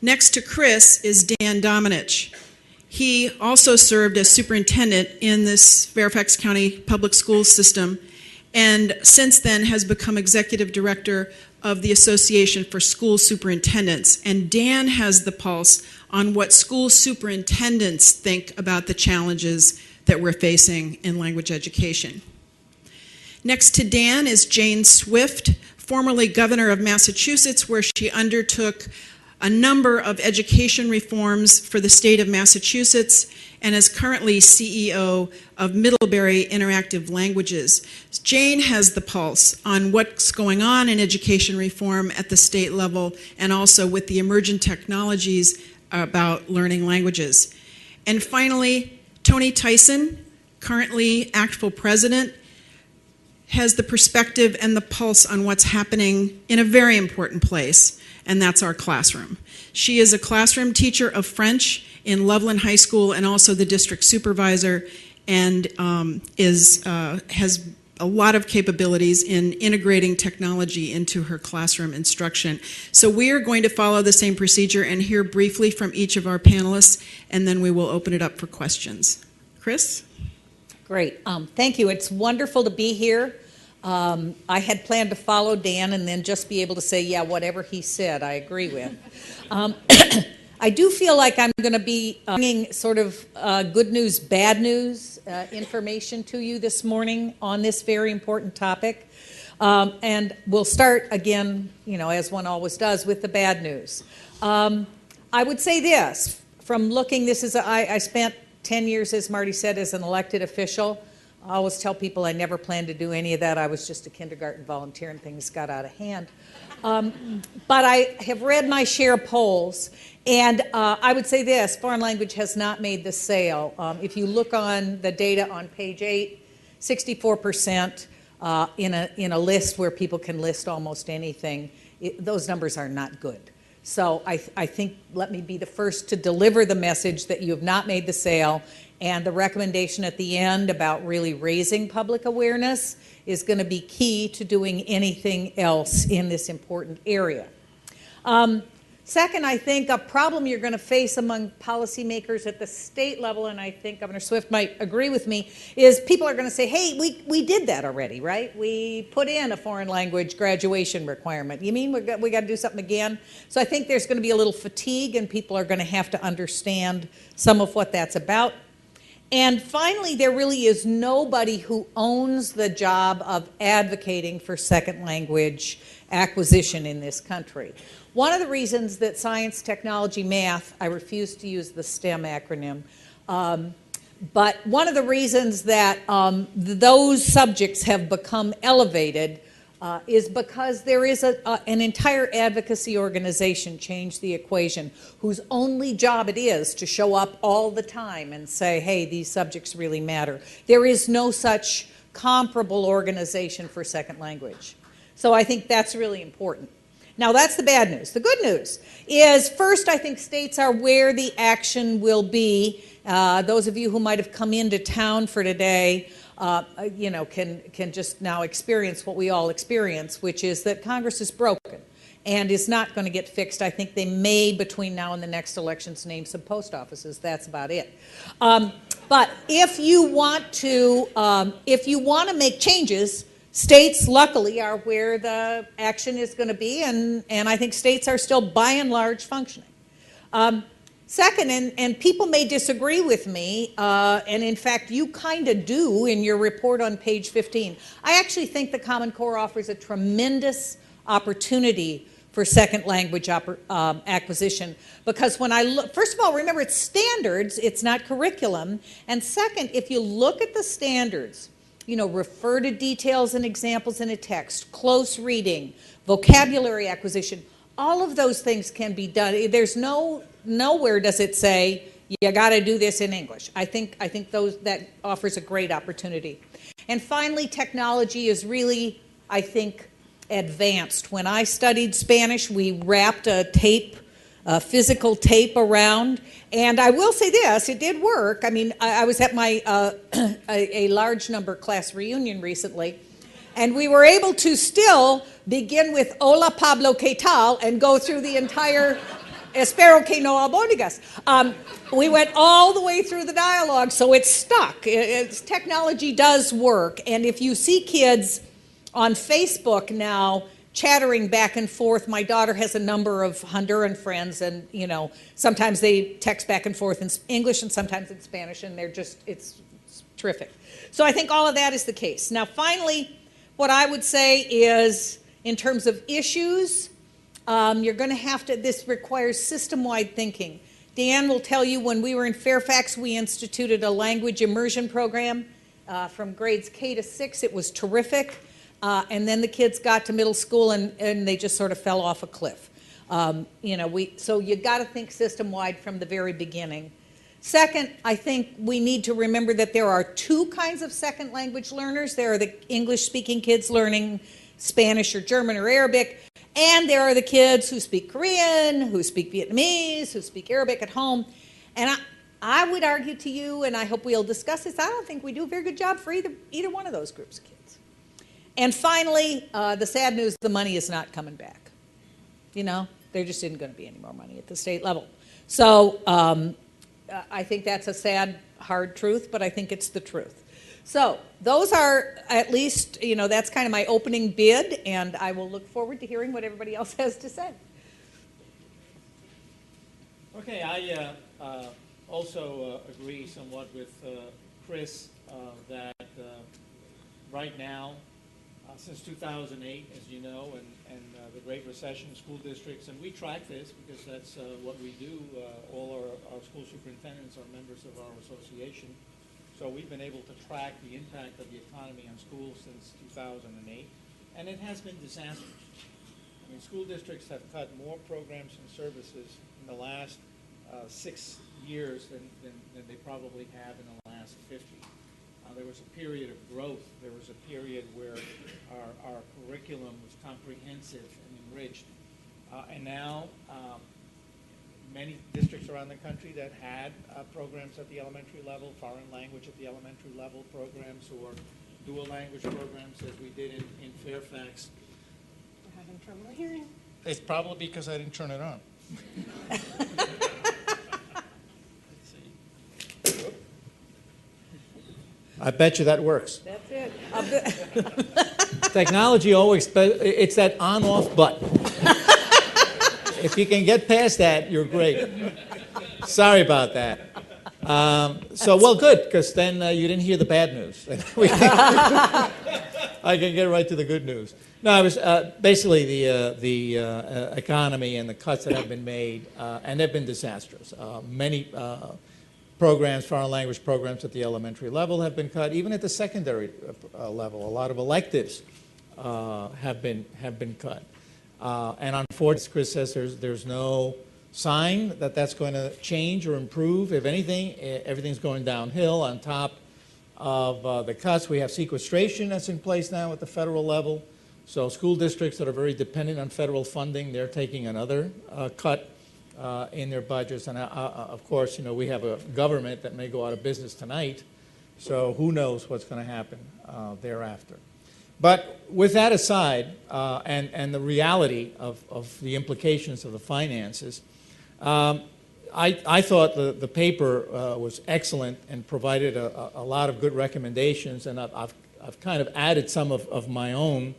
Next to Chris is Dan Domenech. He also served as superintendent in this Fairfax County public school system, and since then has become executive director of the Association for School Superintendents. And Dan has the pulse on what school superintendents think about the challenges that we're facing in language education. Next to Dan is Jane Swift, formerly governor of Massachusetts, where she undertook a number of education reforms for the state of Massachusetts and is currently CEO of Middlebury Interactive Languages. Jane has the pulse on what's going on in education reform at the state level and also with the emergent technologies about learning languages. And finally, Tony Tyson, currently ACTFL president, has the perspective and the pulse on what's happening in a very important place, and that's our classroom. She is a classroom teacher of French in Loveland High School and also the district supervisor, and has a lot of capabilities in integrating technology into her classroom instruction. So we are going to follow the same procedure and hear briefly from each of our panelists, and then we will open it up for questions. Chris? Great. Thank you. It's wonderful to be here. I had planned to follow Dan and then just be able to say, yeah, whatever he said, I agree with. I do feel like I'm going to be bringing sort of good news, bad news information to you this morning on this very important topic. And we'll start again, as one always does, with the bad news. I would say this, from looking, I spent 10 years, as Marty said, as an elected official. I always tell people I never planned to do any of that. I was just a kindergarten volunteer and things got out of hand. But I have read my share of polls, and I would say this, foreign language has not made the sale. If you look on the data on page 8, 64% in a list where people can list almost anything, those numbers are not good. So I think, let me be the first to deliver the message that you have not made the sale, and the recommendation at the end about really raising public awareness is going to be key to doing anything else in this important area. Second, I think a problem you're going to face among policymakers at the state level, and I think Governor Swift might agree with me, is people are going to say, hey, we did that already, right? We put in a foreign language graduation requirement. You mean we got to do something again? So I think there's going to be a little fatigue, and people are going to have to understand some of what that's about. And finally, there really is nobody who owns the job of advocating for second language acquisition in this country. One of the reasons that science, technology, math, I refuse to use the STEM acronym, but one of the reasons that those subjects have become elevated is because there is an entire advocacy organization, Change the Equation, whose only job it is to show up all the time and say, hey, these subjects really matter. There is no such comparable organization for second language. So I think that's really important. Now, that's the bad news. The good news is, first, I think states are where the action will be. Those of you who might have come into town for today, can just now experience what we all experience, which is that Congress is broken and is not going to get fixed. I think they may, between now and the next elections, name some post offices. That's about it. But if you want to make changes, states, luckily, are where the action is going to be, and I think states are still, by and large, functioning. Second, and people may disagree with me, and in fact, you kind of do in your report on page 15. I actually think the Common Core offers a tremendous opportunity for second language acquisition, because when I look, first of all, remember, it's standards, it's not curriculum, and second, if you look at the standards, refer to details and examples in a text, close reading, vocabulary acquisition, all of those things can be done. There's nowhere does it say you got to do this in English. I think that offers a great opportunity. And finally, technology is really, I think, advanced. When I studied Spanish, we wrapped a physical tape around, and I will say this, it did work. I mean, I was at my a large number class reunion recently, and we were able to still begin with Hola Pablo, ¿qué tal? And go through the entire Espero que no albóndigas. We went all the way through the dialogue, so it's stuck. Technology does work, and if you see kids on Facebook now chattering back and forth, my daughter has a number of Honduran friends, and sometimes they text back and forth in English and sometimes in Spanish, and it's terrific. So I think all of that is the case. Now, finally, what I would say is, in terms of issues, you're going to have to, this requires system-wide thinking. Dan will tell you, when we were in Fairfax, we instituted a language immersion program from grades K to 6. It was terrific. And then the kids got to middle school and they just sort of fell off a cliff. So you got to think system-wide from the very beginning. Second, I think we need to remember that there are two kinds of second language learners. There are the English-speaking kids learning Spanish or German or Arabic, and there are the kids who speak Korean, who speak Vietnamese, who speak Arabic at home. And I would argue to you, and I hope we'll discuss this, I don't think we do a very good job for either one of those groups of kids. And finally, the sad news, the money is not coming back. There just isn't going to be any more money at the state level. So I think that's a sad, hard truth, but I think it's the truth. So those are, at least, that's kind of my opening bid, and I will look forward to hearing what everybody else has to say. Okay, I also agree somewhat with Chris that right now, since 2008, as you know, and the Great Recession, school districts, and we track this because that's what we do. All our school superintendents are members of our association. So we've been able to track the impact of the economy on schools since 2008, and it has been disastrous. I mean, school districts have cut more programs and services in the last 6 years than they probably have in the last 50. There was a period of growth. There was a period where our curriculum was comprehensive and enriched. And now, many districts around the country that had programs at the elementary level, foreign language at the elementary level programs, or dual language programs, as we did in Fairfax. We're having trouble hearing. It's probably because I didn't turn it on. I bet you that works. That's it. Technology always, it's that on-off button. If you can get past that, you're great. Sorry about that. Well, good, because then you didn't hear the bad news. I can get right to the good news. No, I was basically the economy and the cuts that have been made, and they've been disastrous. Many programs, foreign language programs at the elementary level have been cut. Even at the secondary level, a lot of electives have been cut. And unfortunately, as Chris says, there's no sign that that's going to change or improve. If anything, everything's going downhill. On top of the cuts, we have sequestration that's in place now at the federal level. So school districts that are very dependent on federal funding, they're taking another cut in their budgets. And of course, we have a government that may go out of business tonight, so who knows what's going to happen thereafter. But with that aside, and the reality of the implications of the finances, I thought the paper was excellent and provided a lot of good recommendations, and I've kind of added some of my own.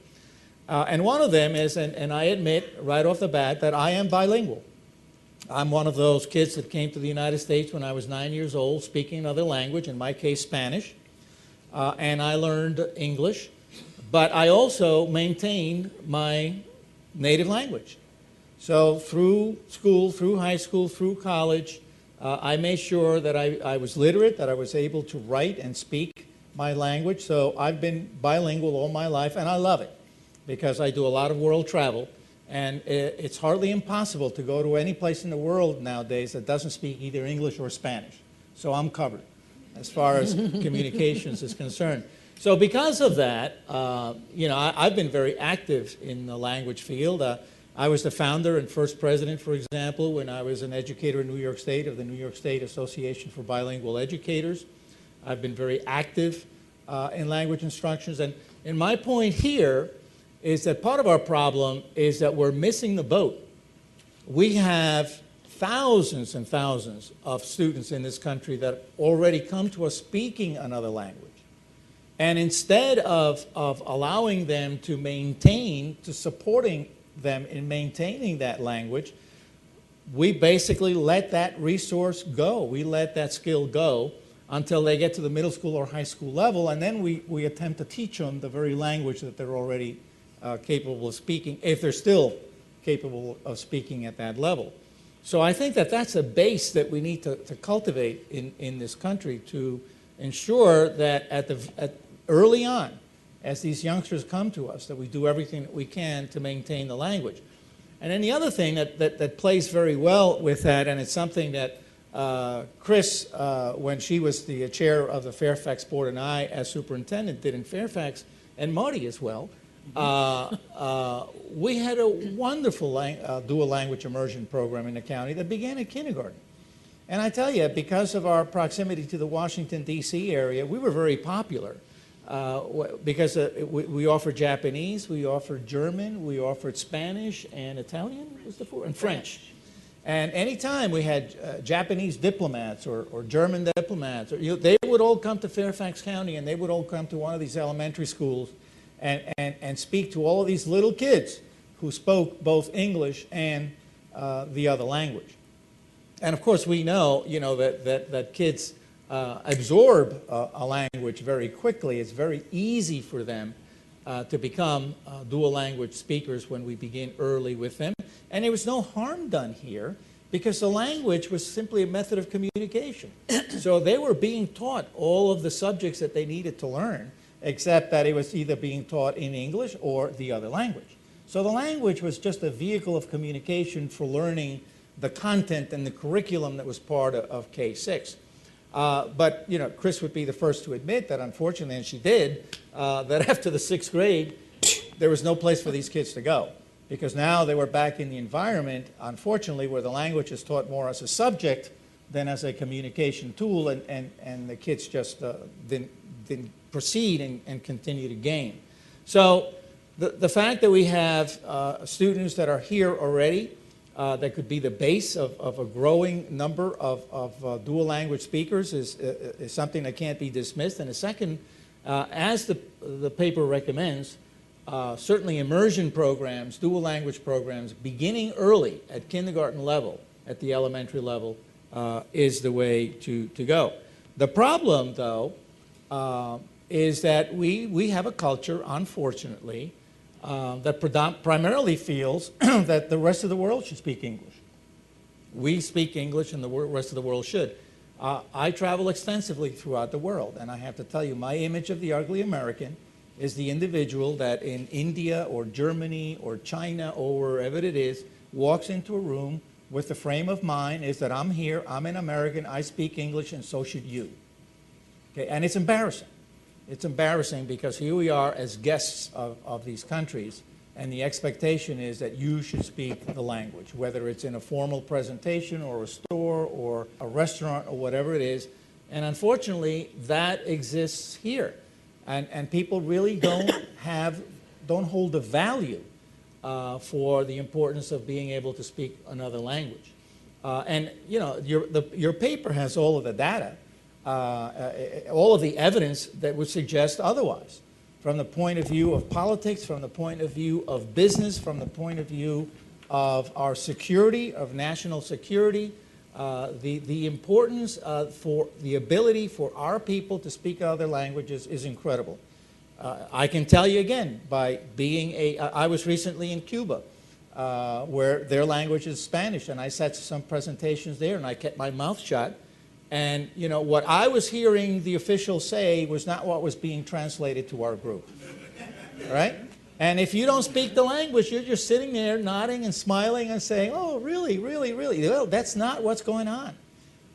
And one of them is, and I admit right off the bat, that I am bilingual. I'm one of those kids that came to the United States when I was 9 years old, speaking another language, in my case Spanish, and I learned English, but I also maintained my native language. So through school, through high school, through college, I made sure that I was literate, that I was able to write and speak my language. So I've been bilingual all my life, and I love it because I do a lot of world travel. And it's hardly impossible to go to any place in the world nowadays that doesn't speak either English or Spanish. So I'm covered as far as communications is concerned. So because of that, I've been very active in the language field. I was the founder and first president, for example, when I was an educator in New York State of the New York State Association for Bilingual Educators. I've been very active in language instructions. And my point here is that part of our problem is that we're missing the boat. We have thousands and thousands of students in this country that already come to us speaking another language. And instead of allowing them to supporting them in maintaining that language, we basically let that resource go. We let that skill go until they get to the middle school or high school level, and then we attempt to teach them the very language that they're already capable of speaking, if they're still capable of speaking at that level. So I think that that's a base that we need to cultivate in this country to ensure that early on, as these youngsters come to us, that we do everything that we can to maintain the language. And then the other thing that plays very well with that, and it's something that Chris, when she was the chair of the Fairfax Board, and I, as superintendent, did in Fairfax, and Marty as well, we had a wonderful dual language immersion program in the county that began at kindergarten. And I tell you, because of our proximity to the Washington, D.C. area, we were very popular because we offered Japanese, we offered German, we offered Spanish and Italian, and French. And anytime we had Japanese diplomats or German diplomats, they would all come to Fairfax County, and they would all come to one of these elementary schools and speak to all of these little kids who spoke both English and the other language. And of course, we know, that kids absorb a language very quickly. It's very easy for them to become dual language speakers when we begin early with them. And there was no harm done here because the language was simply a method of communication. So they were being taught all of the subjects that they needed to learn, except that it was either being taught in English or the other language. So the language was just a vehicle of communication for learning the content and the curriculum that was part of K-6. But Chris would be the first to admit that, unfortunately, and she did, that after the 6th grade, there was no place for these kids to go, because now they were back in the environment, unfortunately, where the language is taught more as a subject than as a communication tool, and the kids just didn't proceed and continue to gain. So the fact that we have students that are here already that could be the base of a growing number of dual language speakers is something that can't be dismissed. And the second, as the paper recommends, certainly immersion programs, dual language programs, beginning early at kindergarten level, at the elementary level, is the way to go. The problem, though, is that we have a culture, unfortunately, that primarily feels that the rest of the world should speak English. We speak English and the rest of the world should. I travel extensively throughout the world, and I have to tell you, my image of the ugly American is the individual that in India or Germany or China or wherever it is, walks into a room with the frame of mind is that I'm here, I'm an American, I speak English, and so should you. Okay, and it's embarrassing. It's embarrassing because here we are as guests of these countries, and the expectation is that you should speak the language, whether it's in a formal presentation or a store or a restaurant or whatever it is. And unfortunately, that exists here. And people really don't hold the value for the importance of being able to speak another language. And you know, your paper has all of the data, all of the evidence that would suggest otherwise, from the point of view of politics, from the point of view of business, from the point of view of our security, of national security, the importance for the ability for our people to speak other languages is incredible. I can tell you again, by being I was recently in Cuba, where their language is Spanish, and I sat to some presentations there, and I kept my mouth shut. And you know, what I was hearing the officials say was not what was being translated to our group, right? And if you don't speak the language, you're just sitting there nodding and smiling and saying, oh, really, really, really? Well, that's not what's going on.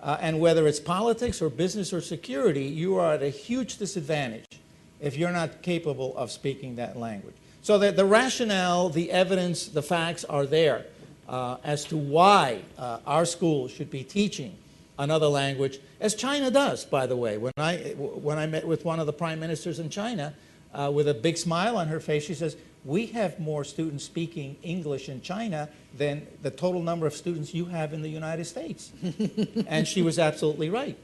And whether it's politics or business or security, you are at a huge disadvantage if you're not capable of speaking that language. So that the rationale, the evidence, the facts are there as to why our school should be teaching another language, as China does, by the way. When I met with one of the prime ministers in China, with a big smile on her face, she says, we have more students speaking English in China than the total number of students you have in the United States. And she was absolutely right.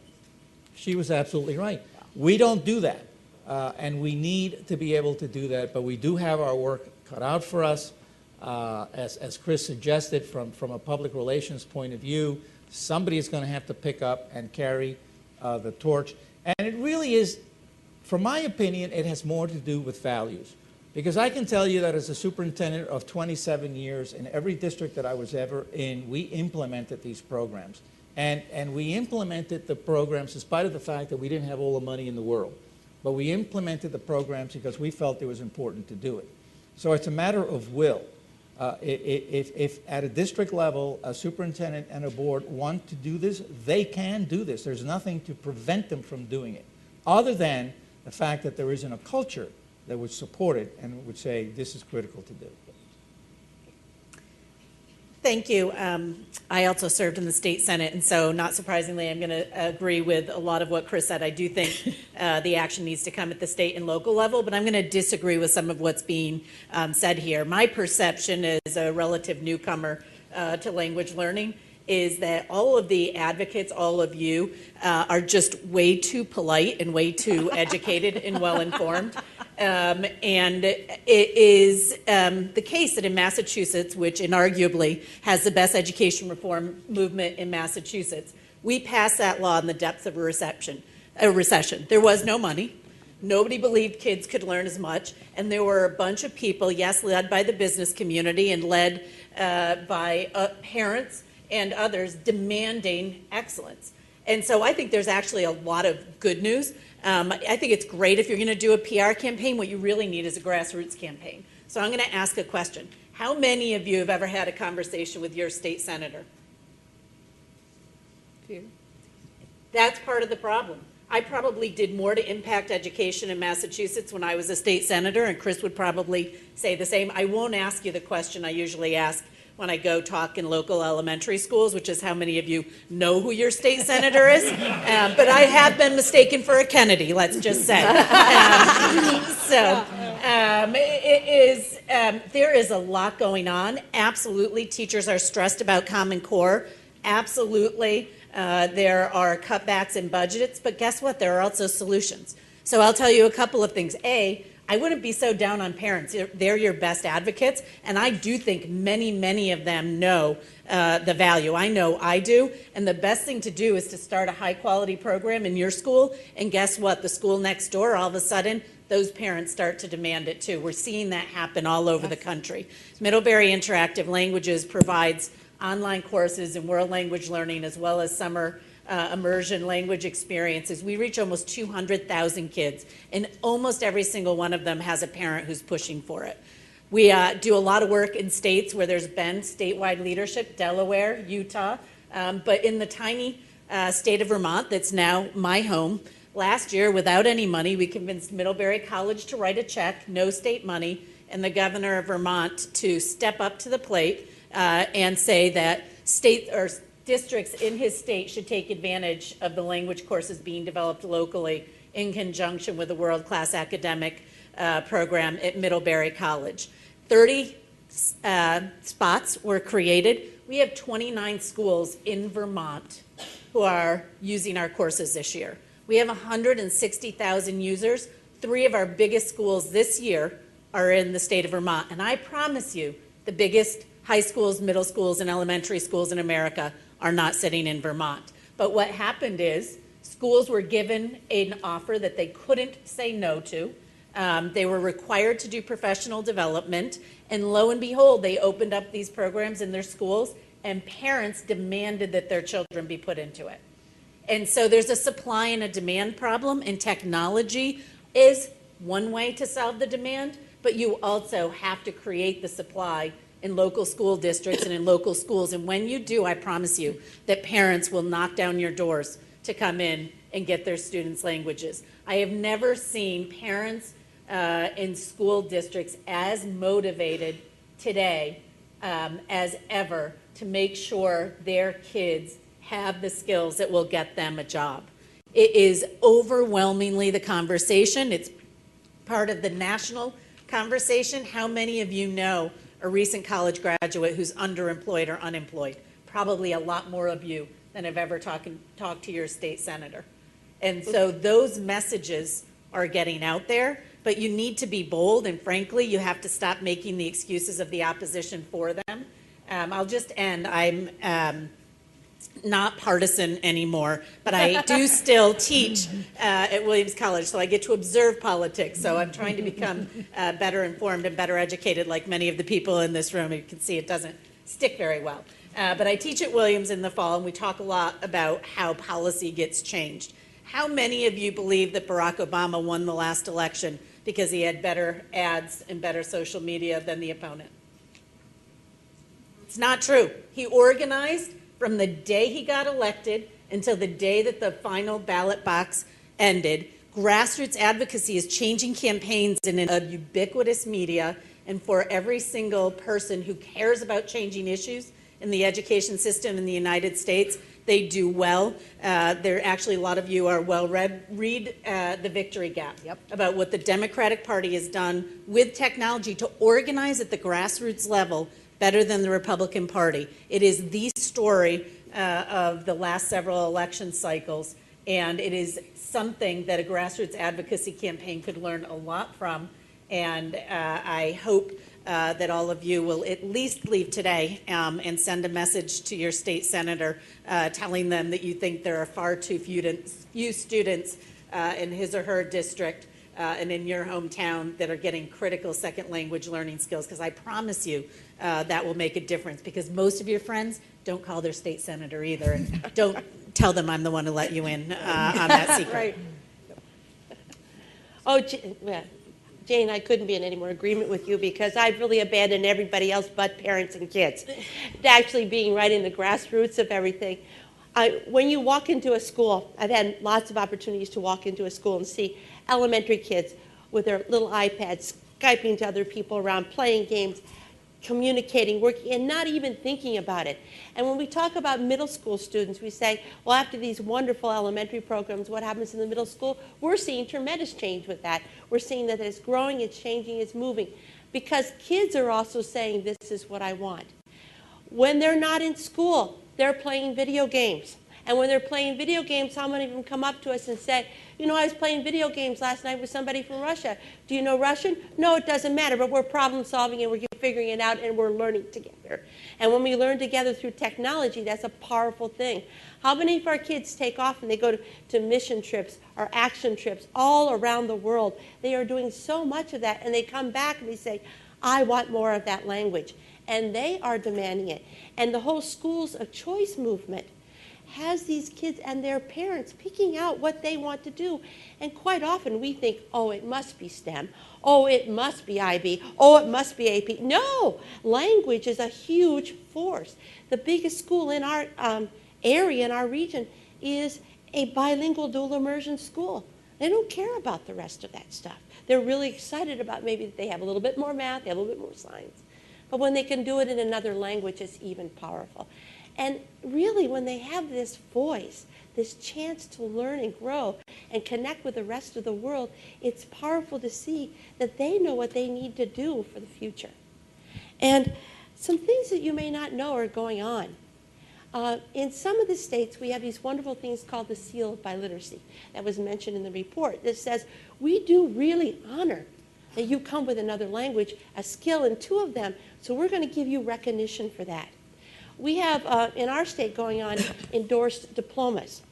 She was absolutely right. We don't do that, and we need to be able to do that, but we do have our work cut out for us. As Chris suggested, from a public relations point of view, somebody is going to have to pick up and carry the torch. And it really is, from my opinion, it has more to do with values. Because I can tell you that as a superintendent of 27 years, in every district that I was ever in, we implemented these programs. And we implemented the programs in spite of the fact that we didn't have all the money in the world. But we implemented the programs because we felt it was important to do it. So it's a matter of will. If at a district level, a superintendent and a board want to do this, they can do this. There's nothing to prevent them from doing it, other than the fact that there isn't a culture that would support it and would say this is critical to do. Thank you. I also served in the state senate, and so not surprisingly, I'm going to agree with a lot of what Chris said. I do think the action needs to come at the state and local level, but I'm going to disagree with some of what's being said here. My perception as a relative newcomer to language learning is that all of the advocates, all of you, are just way too polite and way too educated and well-informed. And it is the case that in Massachusetts, which inarguably has the best education reform movement in Massachusetts, we passed that law in the depths of a recession. There was no money. Nobody believed kids could learn as much. And there were a bunch of people, yes, led by the business community and led by parents and others demanding excellence. And so I think there's actually a lot of good news. I think it's great if you're going to do a PR campaign. What you really need is a grassroots campaign. So I'm going to ask a question. How many of you have ever had a conversation with your state senator? Few. That's part of the problem. I probably did more to impact education in Massachusetts when I was a state senator, and Chris would probably say the same. I won't ask you the question I usually ask when I go talk in local elementary schools, which is how many of you know who your state senator is. But I have been mistaken for a Kennedy, let's just say. There is a lot going on. Absolutely, teachers are stressed about Common Core. Absolutely, there are cutbacks in budgets, but guess what? There are also solutions. So I'll tell you a couple of things. I wouldn't be so down on parents. They're your best advocates, and I do think many, many of them know the value. I know I do, and the best thing to do is to start a high-quality program in your school, and guess what? The school next door, all of a sudden, those parents start to demand it too. We're seeing that happen all over the country. Middlebury Interactive Languages provides online courses in world language learning as well as summer immersion language experiences. We reach almost 200,000 kids, and almost every single one of them has a parent who's pushing for it. We do a lot of work in states where there's been statewide leadership, Delaware, Utah, but in the tiny state of Vermont that's now my home, Last year, without any money, we convinced Middlebury College to write a check, no state money, and the governor of Vermont to step up to the plate and say that state or districts in his state should take advantage of the language courses being developed locally in conjunction with a world-class academic program at Middlebury College. 30 spots were created. We have 29 schools in Vermont who are using our courses this year. We have 160,000 users. 3 of our biggest schools this year are in the state of Vermont. And I promise you, the biggest high schools, middle schools, and elementary schools in America are not sitting in Vermont. But what happened is schools were given an offer that they couldn't say no to. They were required to do professional development. And lo and behold, they opened up these programs in their schools, and parents demanded that their children be put into it. And so there's a supply and a demand problem, and technology is one way to solve the demand, but you also have to create the supply in local school districts and in local schools. And when you do, I promise you that parents will knock down your doors to come in and get their students' languages. I have never seen parents in school districts as motivated today as ever to make sure their kids have the skills that will get them a job. It is overwhelmingly the conversation. It's part of the national conversation. How many of you know a recent college graduate who's underemployed or unemployed? Probably a lot more of you than have ever talked to your state senator. And so those messages are getting out there, but you need to be bold, and frankly, you have to stop making the excuses of the opposition for them. I'll just end. I'm not partisan anymore, but I do still teach at Williams College, so I get to observe politics. So I'm trying to become better informed and better educated, like many of the people in this room. You can see it doesn't stick very well. But I teach at Williams in the fall, and we talk a lot about how policy gets changed. How many of you believe that Barack Obama won the last election because he had better ads and better social media than the opponent? It's not true. He organized from the day he got elected until the day that the final ballot box ended. Grassroots advocacy is changing campaigns in a ubiquitous media, and for every single person who cares about changing issues in the education system in the United States, they do well. There actually, a lot of you are well read. Read The Victory Gap about what the Democratic Party has done with technology to organize at the grassroots level better than the Republican Party. It is the story of the last several election cycles, and it is something that a grassroots advocacy campaign could learn a lot from. And I hope that all of you will at least leave today and send a message to your state senator telling them that you think there are far too few students in his or her district and in your hometown that are getting critical second language learning skills, because I promise you that will make a difference, because most of your friends don't call their state senator either, and don't tell them I'm the one who let you in on that secret. Right. Oh, Jane, I couldn't be in any more agreement with you, because I've really abandoned everybody else but parents and kids, actually being right in the grassroots of everything. When you walk into a school, I've had lots of opportunities to walk into a school and see elementary kids with their little iPads, Skyping to other people around, playing games, communicating, working, and not even thinking about it. And when we talk about middle school students, we say, well, after these wonderful elementary programs, what happens in the middle school? We're seeing tremendous change with that. We're seeing that it's growing, it's changing, it's moving, because kids are also saying, this is what I want. When they're not in school, they're playing video games. And when they're playing video games, how many of them come up to us and say, you know, I was playing video games last night with somebody from Russia. Do you know Russian? No, it doesn't matter, but we're problem solving and we're figuring it out and we're learning together. And when we learn together through technology, that's a powerful thing. How many of our kids take off and they go to mission trips or action trips all around the world? They are doing so much of that, and they come back and they say, I want more of that language. And they are demanding it. And the whole schools of choice movement has these kids and their parents picking out what they want to do. And quite often we think, oh, it must be STEM. Oh, it must be IB. Oh, it must be AP. No, language is a huge force. The biggest school in our area, in our region, is a bilingual dual immersion school. They don't care about the rest of that stuff. They're really excited about maybe that they have a little bit more math, they have a little bit more science. But when they can do it in another language, it's even powerful. And really, when they have this voice, this chance to learn and grow and connect with the rest of the world, it's powerful to see that they know what they need to do for the future. And some things that you may not know are going on. In some of the states, we have these wonderful things called the Seal of Biliteracy that was mentioned in the report that says, we do really honor that you come with another language, a skill in 2 of them, so we're going to give you recognition for that. We have, in our state, going on endorsed diplomas.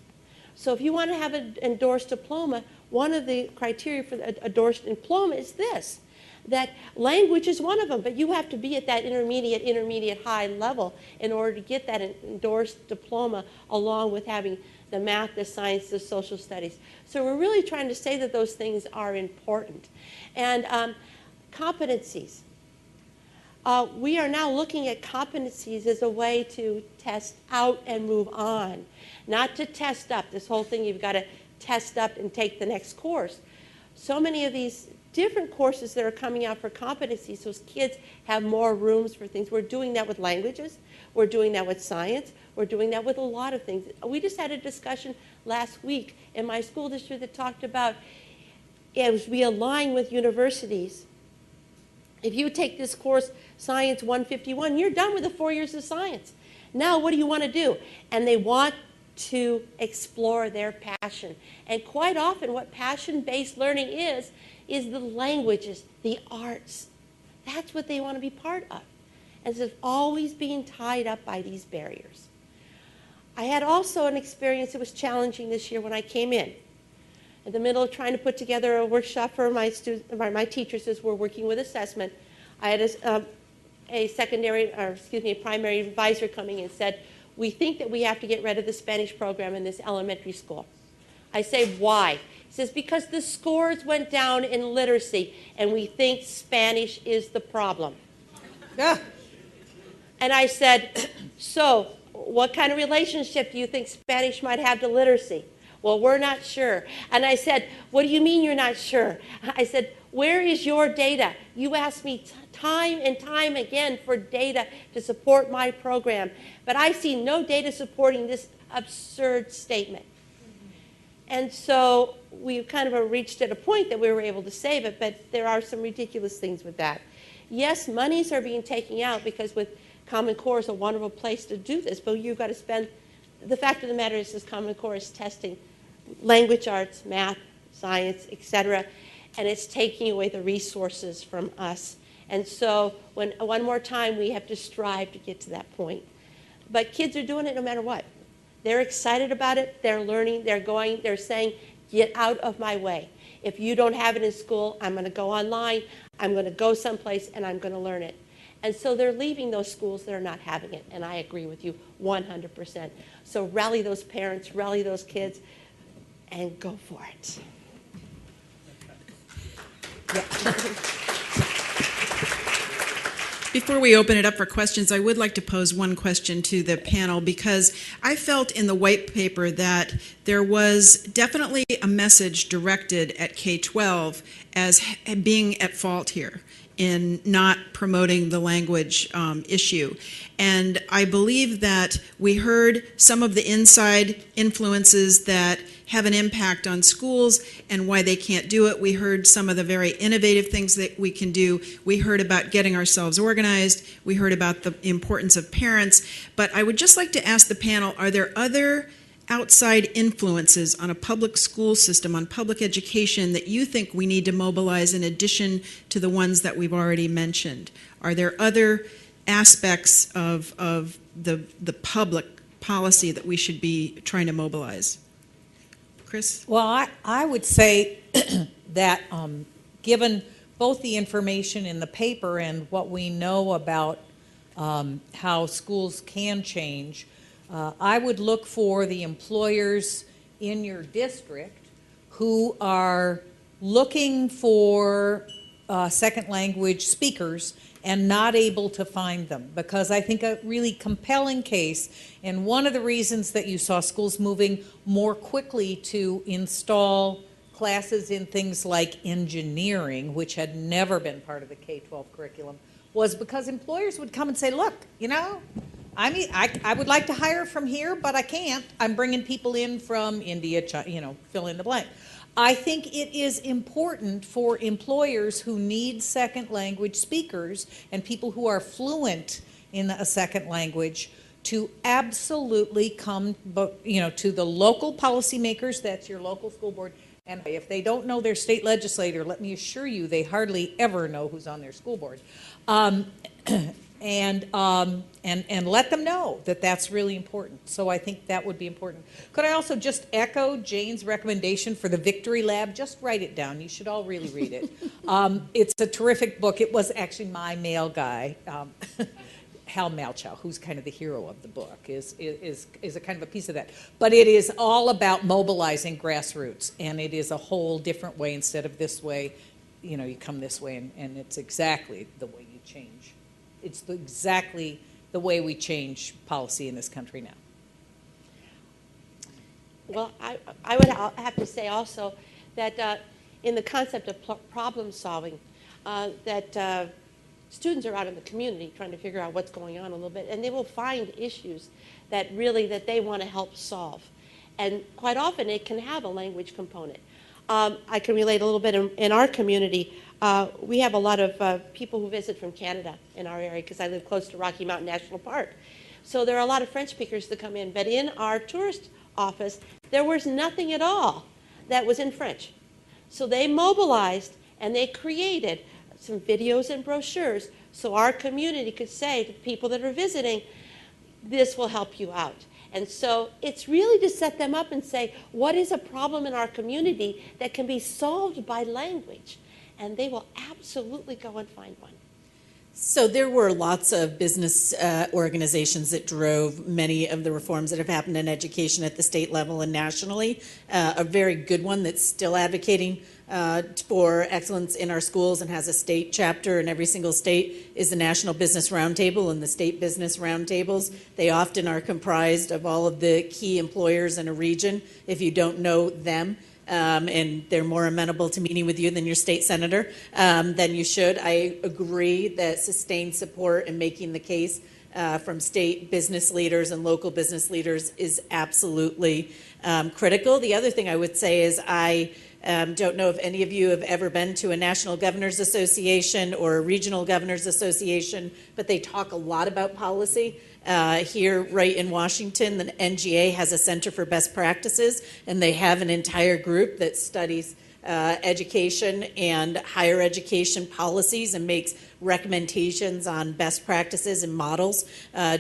So if you want to have an endorsed diploma, one of the criteria for the endorsed diploma is this, that language is one of them, but you have to be at that intermediate high level in order to get that endorsed diploma, along with having the math, the science, the social studies. So we're really trying to say that those things are important. And competencies. We are now looking at competencies as a way to test out and move on, not to test up. This whole thing, you've got to test up and take the next course. So many of these different courses that are coming out for competencies, so kids have more rooms for things. We're doing that with languages. We're doing that with science. We're doing that with a lot of things. We just had a discussion last week in my school district that talked about, as we align with universities, if you take this course, Science 151, you're done with the 4 years of science. Now what do you want to do? And they want to explore their passion. And quite often what passion-based learning is the languages, the arts. That's what they want to be part of. As if always being tied up by these barriers. I had also an experience that was challenging this year when I came in the middle of trying to put together a workshop for my teachers as we're working with assessment. I had a primary advisor coming and said, we think that we have to get rid of the Spanish program in this elementary school. I say, why? He says, because the scores went down in literacy and we think Spanish is the problem. Yeah. And I said, so what kind of relationship do you think Spanish might have to literacy? Well, we're not sure. And I said, what do you mean you're not sure? I said, where is your data? You asked me time and time again for data to support my program, but I see no data supporting this absurd statement. And so we kind of reached at a point that we were able to save it, but there are some ridiculous things with that. Yes, monies are being taken out because with Common Core is a wonderful place to do this, but you've got to spend, the fact of the matter is this Common Core is testing language arts, math, science, etc., and it's taking away the resources from us. And so one more time, we have to strive to get to that point. But kids are doing it no matter what. They're excited about it, they're learning, they're saying, get out of my way. If you don't have it in school, I'm going to go online, I'm going to go someplace, and I'm going to learn it. And so they're leaving those schools that are not having it, and I agree with you 100%. So rally those parents, rally those kids, and go for it. Before we open it up for questions, I would like to pose one question to the panel because I felt in the white paper that there was definitely a message directed at K-12 as being at fault here in not promoting the language issue. And I believe that we heard some of the inside influences that have an impact on schools and why they can't do it. We heard some of the very innovative things that we can do. We heard about getting ourselves organized. We heard about the importance of parents. But I would just like to ask the panel, are there other outside influences on a public school system, on public education, that you think we need to mobilize in addition to the ones that we've already mentioned? Are there other aspects of the public policy that we should be trying to mobilize? Chris? Well, I would say that given both the information in the paper and what we know about how schools can change, I would look for the employers in your district who are looking for second language speakers and not able to find them, because I think a really compelling case, and one of the reasons that you saw schools moving more quickly to install classes in things like engineering, which had never been part of the K-12 curriculum, was because employers would come and say, look, I would like to hire from here, but I can't. I'm bringing people in from India, China, fill in the blank. I think it is important for employers who need second language speakers and people who are fluent in a second language to absolutely come, to the local policymakers, that's your local school board, and if they don't know their state legislator, let me assure you, they hardly ever know who's on their school board. And let them know that that's really important. So I think that would be important. Could I also just echo Jane's recommendation for the Victory Lab? Just write it down. You should all really read it. It's a terrific book. It was actually my mail guy, Hal Malchow, who's kind of the hero of the book, is a kind of a piece of that. But it is all about mobilizing grassroots, and it is a whole different way instead of this way. You come this way, and it's exactly the way you change. It's exactly the way we change policy in this country now. Well, I would have to say also that in the concept of problem solving, that students are out in the community trying to figure out what's going on a little bit, and they will find issues that they want to help solve. And quite often it can have a language component. I can relate a little bit in our community. We have a lot of people who visit from Canada in our area because I live close to Rocky Mountain National Park. So there are a lot of French speakers that come in, but in our tourist office, there was nothing at all that was in French. So they mobilized and they created some videos and brochures so our community could say to people that are visiting, this will help you out. And so it's really to set them up and say, what is a problem in our community that can be solved by language? And they will absolutely go and find one. So there were lots of business organizations that drove many of the reforms that have happened in education at the state level and nationally. A very good one that's still advocating for excellence in our schools and has a state chapter in every single state is the National Business Roundtable and the state business roundtables. They often are comprised of all of the key employers in a region. If you don't know them, and they're more amenable to meeting with you than your state senator, then you should. I agree that sustained support and making the case from state business leaders and local business leaders is absolutely critical. The other thing I would say is I don't know if any of you have ever been to a National Governors Association or a Regional Governors Association, but they talk a lot about policy. Here, right in Washington, the NGA has a Center for Best Practices, and they have an entire group that studies education and higher education policies and makes recommendations on best practices and models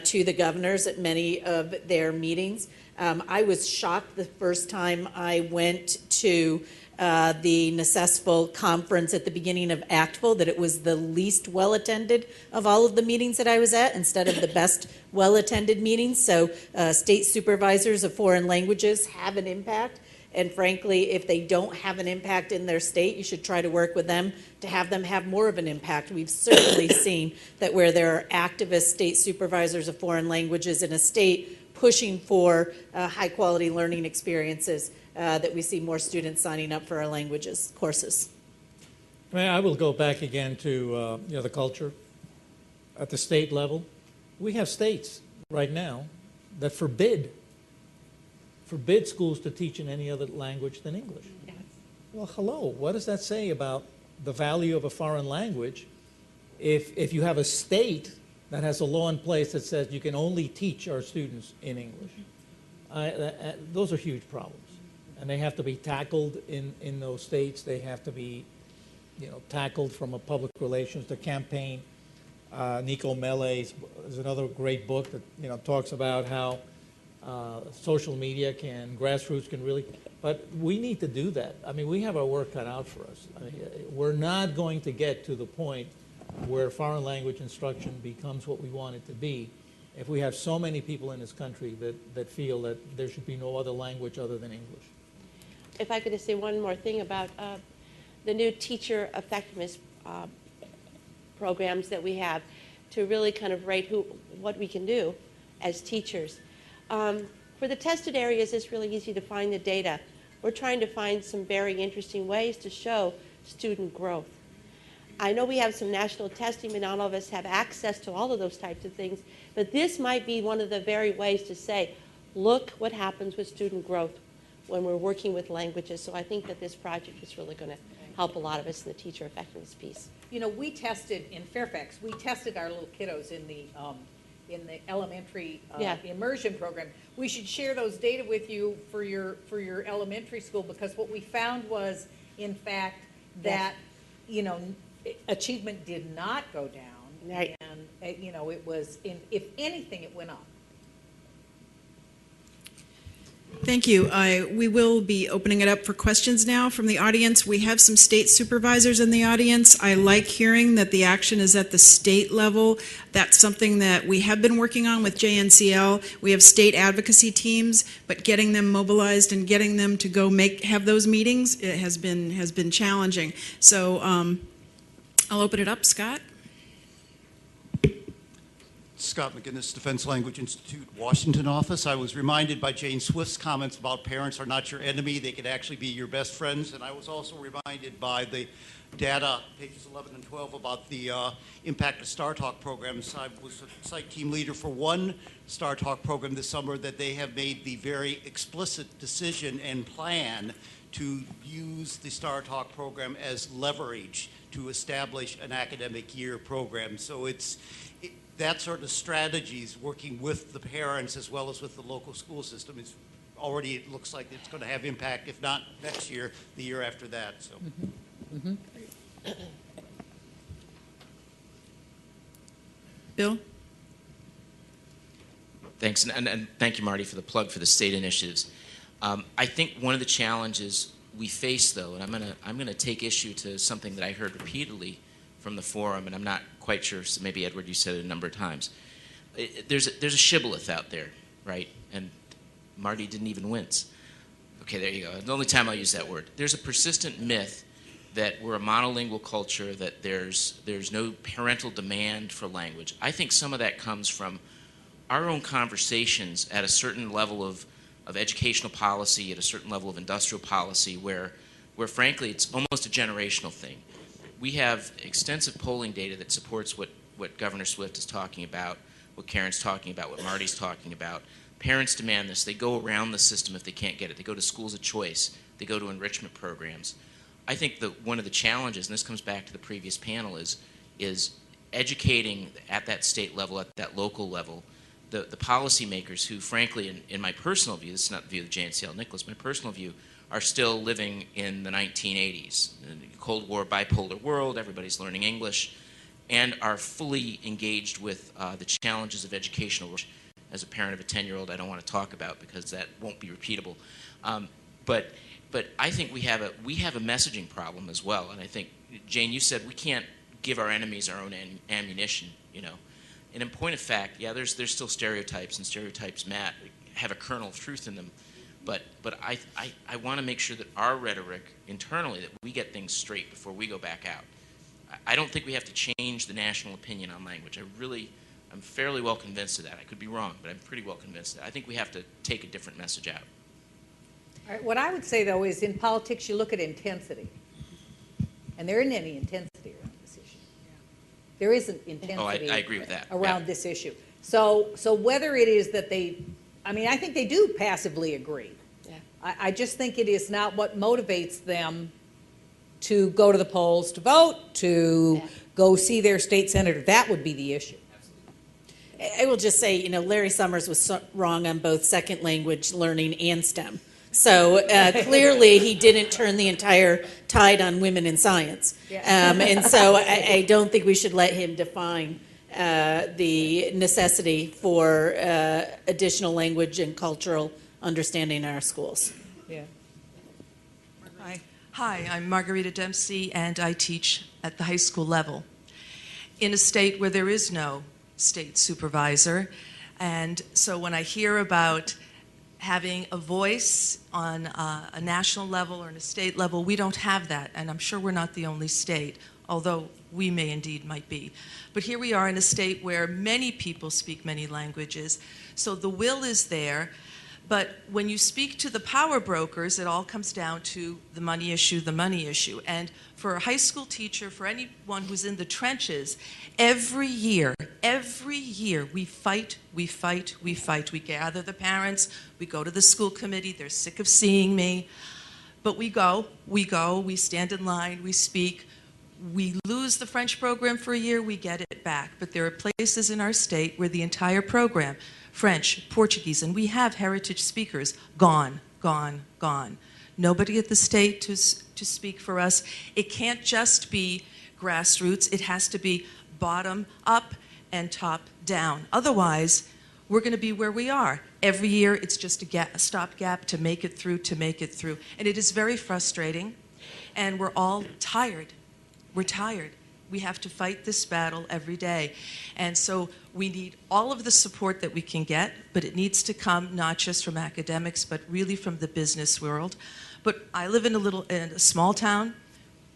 to the governors at many of their meetings. I was shocked the first time I went to the NACESFL conference at the beginning of ACTFL that it was the least well-attended of all of the meetings that I was at instead of the best well-attended meetings. So state supervisors of foreign languages have an impact. And frankly, if they don't have an impact in their state, you should try to work with them to have them have more of an impact. We've certainly seen that where there are activist state supervisors of foreign languages in a state pushing for high-quality learning experiences, that we see more students signing up for our languages courses. I will go back again to the culture at the state level. We have states right now that forbid schools to teach in any other language than English. Yes. Well, hello, what does that say about the value of a foreign language if you have a state that has a law in place that says you can only teach our students in English? Those are huge problems. And they have to be tackled in those states. They have to be, tackled from a public relations, the campaign. Nico Mele's is another great book that, talks about how social media grassroots can really, but we need to do that. I mean, we have our work cut out for us. I mean, we're not going to get to the point where foreign language instruction becomes what we want it to be if we have so many people in this country that feel that there should be no other language other than English. If I could just say one more thing about the new teacher effectiveness programs that we have to really kind of rate what we can do as teachers. For the tested areas, it's really easy to find the data. We're trying to find some very interesting ways to show student growth. I know we have some national testing, but not all of us have access to all of those types of things. But this might be one of the very ways to say, look what happens with student growth when we're working with languages. So I think that this project is really going to help a lot of us in the teacher effectiveness piece. You know, we tested in Fairfax, we tested our little kiddos in the elementary immersion program. We should share those data with you for your elementary school, because what we found was, in fact, that, you know, achievement did not go down. Right. And, you know, it was, if anything, it went up. Thank you. We will be opening it up for questions now from the audience. We have some state supervisors in the audience. I like hearing that the action is at the state level. That's something that we have been working on with JNCL. We have state advocacy teams, but getting them mobilized and getting them to go have those meetings, it has been challenging. So I'll open it up. Scott? Scott McGinnis, Defense Language Institute, Washington office. I was reminded by Jane Swift's comments about parents are not your enemy, they could actually be your best friends. And I was also reminded by the data, pages 11 and 12, about the impact of Star Talk programs. I was a site team leader for one Star Talk program this summer that they have made the very explicit decision and plan to use the Star Talk program as leverage to establish an academic year program. So that sort of strategies, working with the parents as well as with the local school system, is already, it looks like it's going to have impact, if not next year, the year after that. So. Mm-hmm. Bill? Thanks, and thank you, Marty, for the plug for the state initiatives. I think one of the challenges we face, though, and I'm gonna take issue to something that I heard repeatedly from the forum, and I'm not quite sure, so maybe, Edward, you said it a number of times. There's a shibboleth out there, right? And Marty didn't even wince. Okay, there you go. The only time I'll use that word. There's a persistent myth that we're a monolingual culture, that there's no parental demand for language. I think some of that comes from our own conversations at a certain level of educational policy, at a certain level of industrial policy, where frankly, it's almost a generational thing. We have extensive polling data that supports what Governor Swift is talking about, what Karen's talking about, what Marty's talking about. Parents demand this. They go around the system if they can't get it. They go to schools of choice. They go to enrichment programs. I think that one of the challenges, and this comes back to the previous panel, is educating at that state level, at that local level, the policymakers who, frankly, in my personal view, this is not the view of JNCL Nicholas, my personal view, are still living in the 1980s, in the Cold War bipolar world, everybody's learning English, and are fully engaged with the challenges of educational. As a parent of a 10-year-old, I don't want to talk about because that won't be repeatable. But I think we have a messaging problem as well, and I think, Jane, you said we can't give our enemies our own ammunition, you know. And in point of fact, yeah, there's still stereotypes, and stereotypes, Matt, have a kernel of truth in them. But I want to make sure that our rhetoric internally, that we get things straight before we go back out. I don't think we have to change the national opinion on language. I'm fairly well convinced of that. I could be wrong, but I'm pretty well convinced of that. I think we have to take a different message out. All right, what I would say, though, is in politics you look at intensity. And there isn't any intensity around this issue. There isn't intensity I agree with that. Around this issue. So whether it is that I think they do passively agree. Yeah. I just think it is not what motivates them to go to the polls to vote, to go see their state senator. That would be the issue. I will just say, Larry Summers was wrong on both second language learning and STEM. So clearly he didn't turn the entire tide on women in science. And so I don't think we should let him define the necessity for additional language and cultural understanding in our schools. Yeah. Hi, I'm Margarita Dempsey, and I teach at the high school level in a state where there is no state supervisor. And so when I hear about having a voice on a national level or on a state level, we don't have that, and I'm sure we're not the only state, although we may indeed might be. But here we are in a state where many people speak many languages, so the will is there. But when you speak to the power brokers, it all comes down to the money issue, the money issue. And for a high school teacher, for anyone who's in the trenches, every year, we fight, we fight, we fight. We gather the parents, we go to the school committee, they're sick of seeing me. But we go, we stand in line, we speak. We lose the French program for a year, we get it back. But there are places in our state where the entire program, French, Portuguese, and we have heritage speakers, gone, gone, gone. Nobody at the state to speak for us. It can't just be grassroots, it has to be bottom up and top down. Otherwise, we're going to be where we are. Every year, it's just a stopgap to make it through, And it is very frustrating, and we're all tired. We're tired. We have to fight this battle every day. And so we need all of the support that we can get, but it needs to come not just from academics, but really from the business world. But I live in a small town.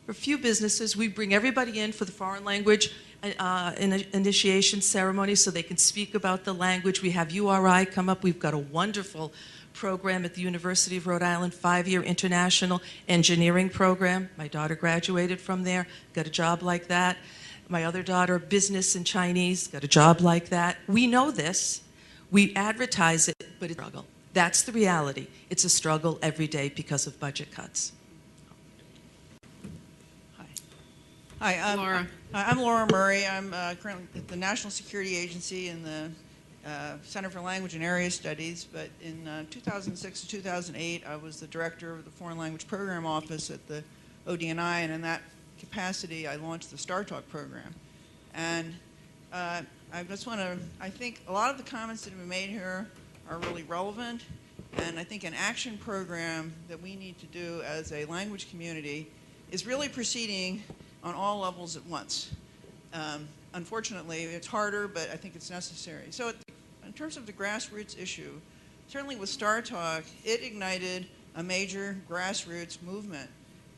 For a few businesses, we bring everybody in for the foreign language initiation ceremony so they can speak about the language. We have URI come up. We've got a wonderful program at the University of Rhode Island, 5-year international engineering program. My daughter graduated from there, got a job like that. My other daughter, business in Chinese, got a job like that. We know this. We advertise it, but it's a struggle. That's the reality. It's a struggle every day because of budget cuts. Hi, I'm Laura Murray. I'm currently at the National Security Agency in the Center for Language and Area Studies, but in 2006 to 2008, I was the director of the Foreign Language Program Office at the ODNI, and in that capacity, I launched the StarTalk program. And I think a lot of the comments that have been made here are really relevant, and I think an action program that we need to do as a language community is really proceeding on all levels at once. Unfortunately, it's harder, but I think it's necessary. So in terms of the grassroots issue, certainly with StarTalk, it ignited a major grassroots movement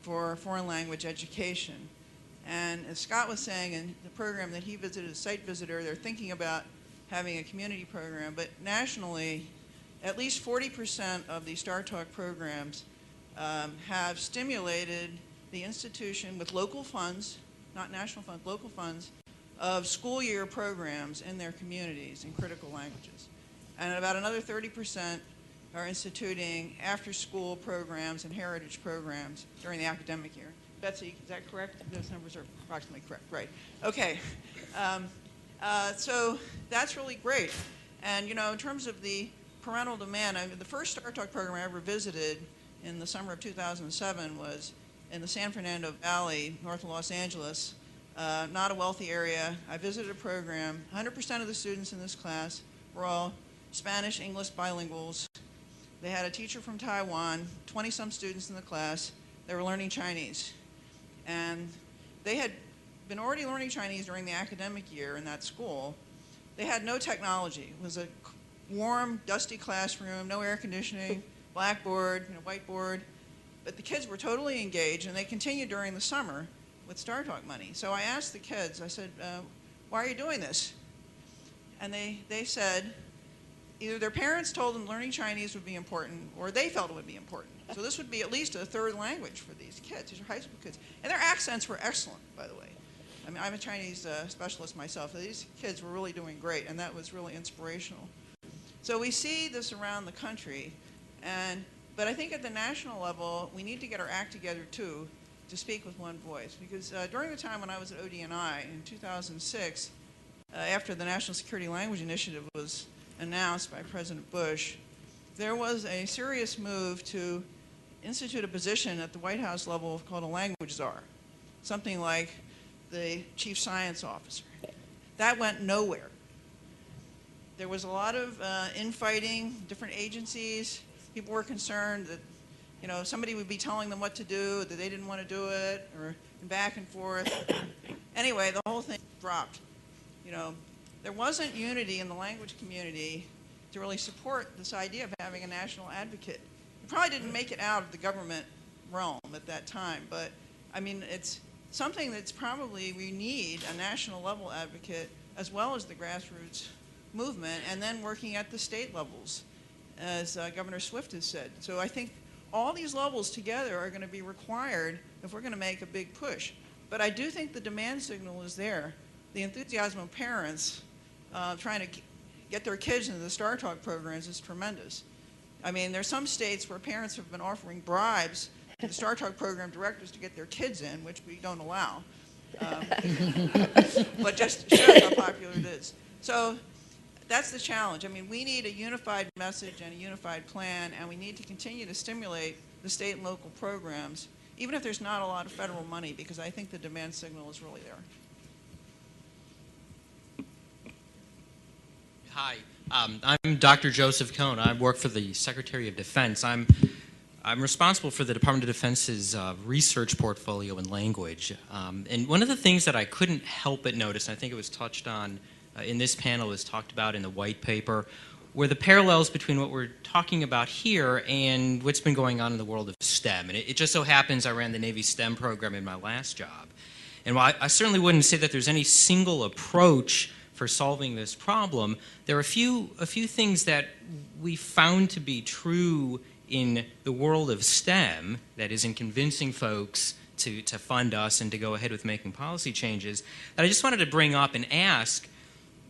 for foreign language education. And as Scott was saying, in the program that he visited as site visitor, they're thinking about having a community program. But nationally, at least 40% of the StarTalk programs have stimulated the institution with local funds, not national funds, local funds, of school year programs in their communities in critical languages. And about another 30% are instituting after-school programs and heritage programs during the academic year. Betsy, is that correct? Those numbers are approximately correct, right. Okay, so that's really great. And in terms of the parental demand, the first StarTalk program I ever visited in the summer of 2007 was in the San Fernando Valley, north of Los Angeles, not a wealthy area. I visited a program. 100% of the students in this class were all Spanish, English bilinguals. They had a teacher from Taiwan, 20-some students in the class. They were learning Chinese. And they had been already learning Chinese during the academic year in that school. They had no technology. It was a warm, dusty classroom, no air conditioning, blackboard, whiteboard. But the kids were totally engaged, and they continued during the summer with StarTalk money. So I asked the kids, I said, why are you doing this? And they said, either their parents told them learning Chinese would be important, or they felt it would be important. So this would be at least a third language for these kids. These are high school kids. And their accents were excellent, by the way. I mean, I'm a Chinese specialist myself. These kids were really doing great, and that was really inspirational. So we see this around the country, but I think at the national level, we need to get our act together, too, to speak with one voice. Because during the time when I was at ODNI in 2006, after the National Security Language Initiative was announced by President Bush, there was a serious move to institute a position at the White House level called a language czar, something like the chief science officer. That went nowhere. There was a lot of infighting, different agencies. People were concerned that somebody would be telling them what to do, that they didn't want to do it, or back and forth. Anyway, the whole thing dropped. There wasn't unity in the language community to really support this idea of having a national advocate. It probably didn't make it out of the government realm at that time, but I mean, it's something that's probably, we need a national level advocate as well as the grassroots movement, and then working at the state levels, as Governor Swift has said. So I think all these levels together are going to be required if we're going to make a big push. But I do think the demand signal is there. The enthusiasm of parents trying to get their kids into the Star Talk programs is tremendous. I mean, there's some states where parents have been offering bribes to the Star Talk program directors to get their kids in, which we don't allow. But just shows how popular it is. So that's the challenge. I mean, we need a unified message and a unified plan, and we need to continue to stimulate the state and local programs, even if there's not a lot of federal money, because I think the demand signal is really there. Hi, I'm Dr. Joseph Cohn. I work for the Secretary of Defense. I'm responsible for the Department of Defense's research portfolio in language. And one of the things that I couldn't help but notice, and I think it was touched on in this panel, is talked about in the white paper, were the parallels between what we're talking about here and what's been going on in the world of STEM. And it just so happens I ran the Navy STEM program in my last job. And while I certainly wouldn't say that there's any single approach for solving this problem, there are a few things that we found to be true in the world of STEM, that is in convincing folks to fund us and to go ahead with making policy changes, that I just wanted to bring up and ask,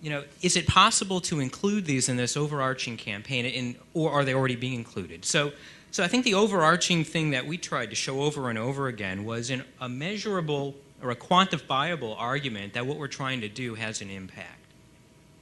you know, is it possible to include these in this overarching campaign, or are they already being included? So I think the overarching thing that we tried to show over and over again was a measurable or a quantifiable argument that what we're trying to do has an impact.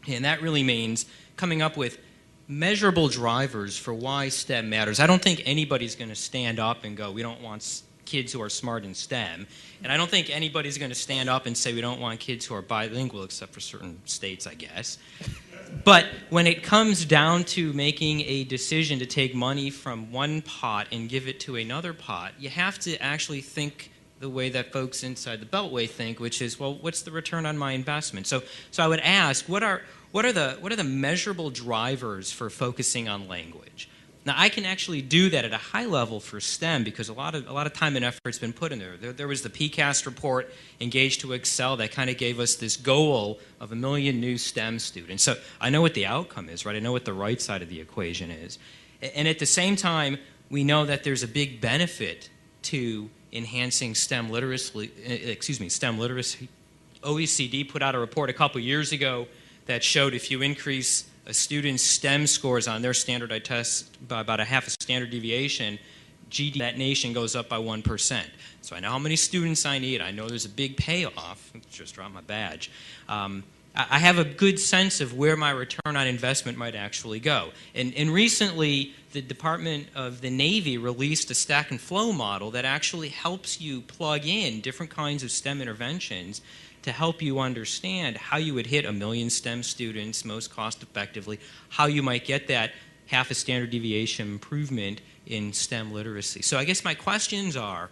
And that really means coming up with measurable drivers for why STEM matters. I don't think anybody's going to stand up and go, we don't want kids who are smart in STEM. And I don't think anybody's going to stand up and say we don't want kids who are bilingual, except for certain states, I guess. But when it comes down to making a decision to take money from one pot and give it to another pot, you have to actually think the way that folks inside the Beltway think, which is, well, what's the return on my investment? So I would ask, what are the measurable drivers for focusing on language? Now, I can actually do that at a high level for STEM because a lot of time and effort's been put in there. There was the PCAST report, Engage to Excel, that kind of gave us this goal of 1 million new STEM students. So I know what the outcome is, right? I know what the right side of the equation is. And at the same time, we know that there's a big benefit to enhancing STEM literacy. OECD put out a report a couple years ago that showed if you increase a student's STEM scores on their standardized test by about a half a standard deviation, GDP that nation goes up by 1%. So I know how many students I need. I know there's a big payoff. Just dropped my badge. I have a good sense of where my return on investment might actually go. And recently, the Department of the Navy released a stack and flow model that actually helps you plug in different kinds of STEM interventions to help you understand how you would hit 1 million STEM students most cost effectively, how you might get that half a standard deviation improvement in STEM literacy. So I guess my questions are,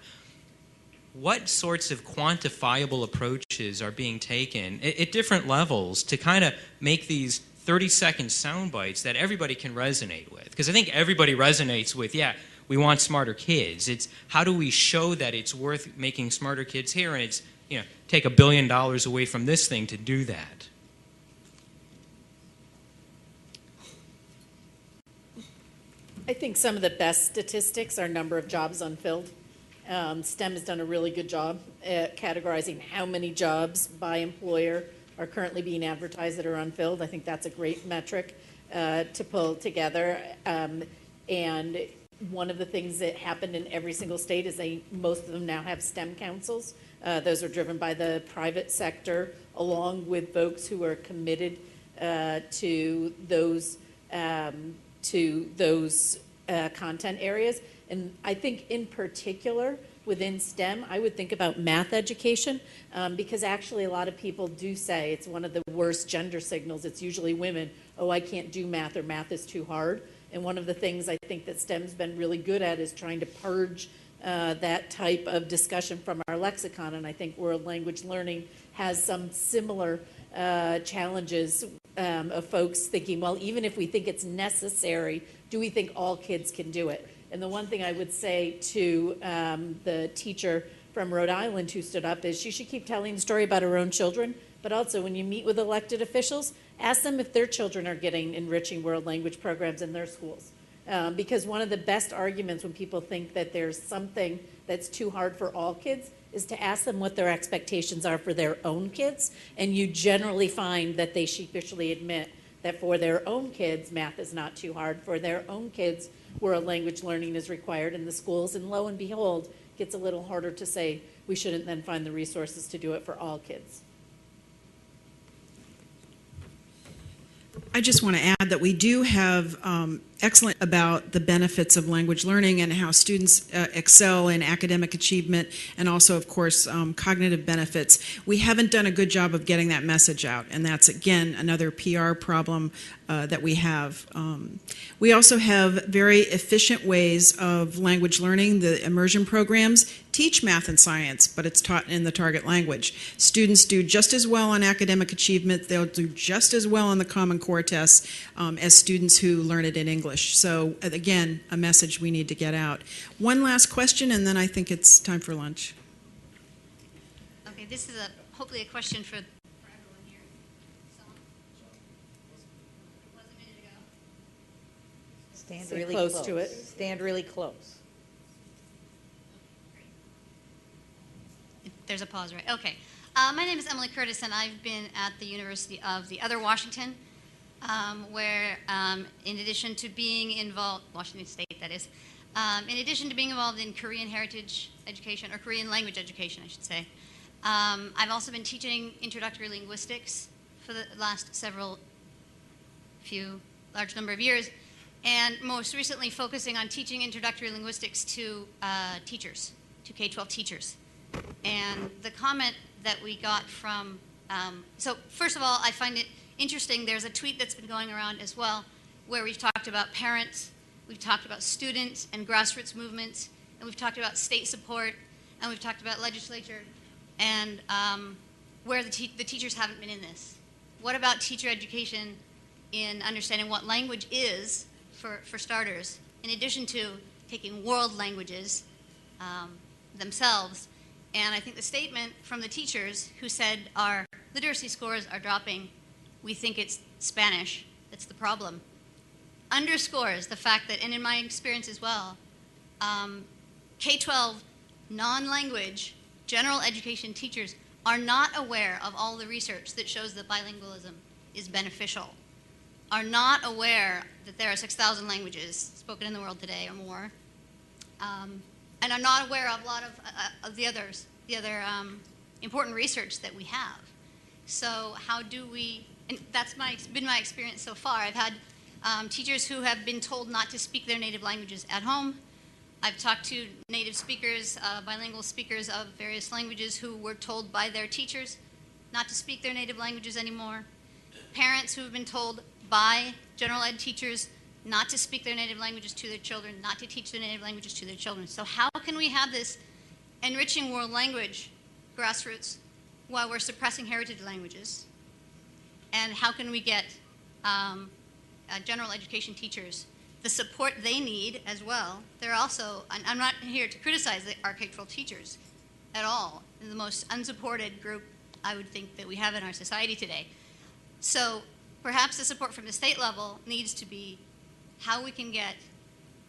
what sorts of quantifiable approaches are being taken at different levels to kind of make these 30-second sound bites that everybody can resonate with? Because I think everybody resonates with, yeah, we want smarter kids. It's how do we show that it's worth making smarter kids here, and it's, you know, take $1 billion away from this thing to do that. I think some of the best statistics are number of jobs unfilled. STEM has done a really good job at categorizing how many jobs by employer are currently being advertised that are unfilled. I think that's a great metric to pull together. And one of the things that happened in every single state is most of them now have STEM councils. Those are driven by the private sector, along with folks who are committed to those content areas. And I think in particular within STEM, I would think about math education because actually a lot of people do say it's one of the worst gender signals. It's usually women, oh, I can't do math, or math is too hard. And one of the things I think that STEM's been really good at is trying to purge that type of discussion from our lexicon. And I think world language learning has some similar challenges of folks thinking, well, even if we think it's necessary, do we think all kids can do it? And the one thing I would say to the teacher from Rhode Island who stood up is she should keep telling the story about her own children, but also when you meet with elected officials, ask them if their children are getting enriching world language programs in their schools. Because one of the best arguments when people think that there's something that's too hard for all kids is to ask them what their expectations are for their own kids, and you generally find that they sheepishly admit that for their own kids, math is not too hard. For their own kids, world language learning is required in the schools, and lo and behold, it gets a little harder to say we shouldn't then find the resources to do it for all kids. I just want to add that we do have excellent about the benefits of language learning and how students excel in academic achievement and also, of course, cognitive benefits. We haven't done a good job of getting that message out, and that's, again, another PR problem that we have. We also have very efficient ways of language learning. The immersion programs teach math and science, but it's taught in the target language. Students do just as well on academic achievement. They'll do just as well on the Common Core tests as students who learn it in English. So, again, a message we need to get out. One last question, and then I think it's time for lunch. Okay, this is hopefully a question for everyone here. Was a minute ago. Stand Stay really close to it. Stand really close. There's a pause, right? Okay. My name is Emily Curtis, and I've been at the University of the Other Washington, where in addition to being involved, Washington State that is, in addition to being involved in Korean heritage education, or Korean language education, I should say, I've also been teaching introductory linguistics for the last large number of years, and most recently focusing on teaching introductory linguistics to teachers, to K-12 teachers. And the comment that we got from, so first of all, I find it interesting, there's a tweet that's been going around as well, where we've talked about parents, we've talked about students and grassroots movements, and we've talked about state support, and we've talked about legislature, and where the teachers haven't been in this. What about teacher education in understanding what language is, for starters, in addition to taking world languages themselves? And I think the statement from the teachers who said our literacy scores are dropping, we think it's Spanish, that's the problem, underscores the fact that, and in my experience as well, K-12 non-language general education teachers are not aware of all the research that shows that bilingualism is beneficial, are not aware that there are 6,000 languages spoken in the world today or more, and are not aware of a lot of the other important research that we have. So how do we, and that's been my experience so far. I've had teachers who have been told not to speak their native languages at home. I've talked to native speakers, bilingual speakers of various languages who were told by their teachers not to speak their native languages anymore. Parents who have been told by general ed teachers not to speak their native languages to their children, not to teach their native languages to their children. So how can we have this enriching world language grassroots while we're suppressing heritage languages? And how can we get general education teachers the support they need as well? They're also, and I'm not here to criticize our K-12 teachers at all. They're the most unsupported group I would think that we have in our society today. So perhaps the support from the state level needs to be how we can get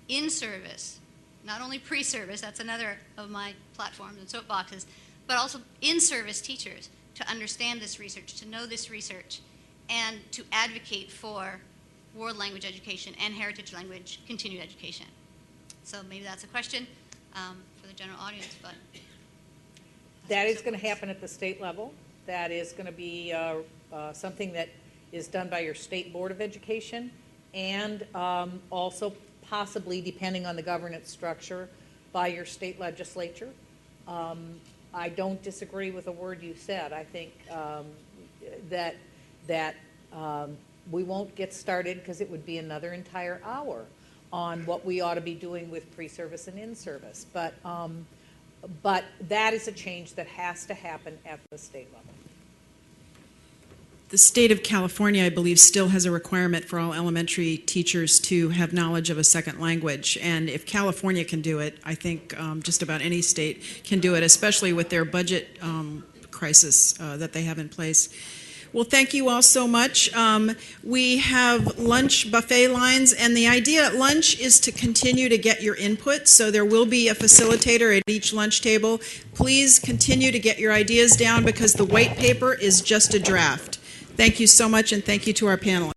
in service, not only pre-service, that's another of my platforms and soapboxes, but also in service teachers to understand this research, to know this research, and to advocate for world language education and heritage language continued education. So maybe that's a question for the general audience, but. That is going to happen at the state level. That is going to be something that is done by your state board of education, and also possibly, depending on the governance structure, by your state legislature. I don't disagree with a word you said. I think that we won't get started because it would be another entire hour on what we ought to be doing with pre-service and in-service. But that is a change that has to happen at the state level. the state of California, I believe, still has a requirement for all elementary teachers to have knowledge of a second language. And if California can do it, I think just about any state can do it, especially with their budget crisis that they have in place. Well, thank you all so much. We have lunch buffet lines, and the idea at lunch is to continue to get your input, so there will be a facilitator at each lunch table. Please continue to get your ideas down because the white paper is just a draft. Thank you so much, and thank you to our panelists.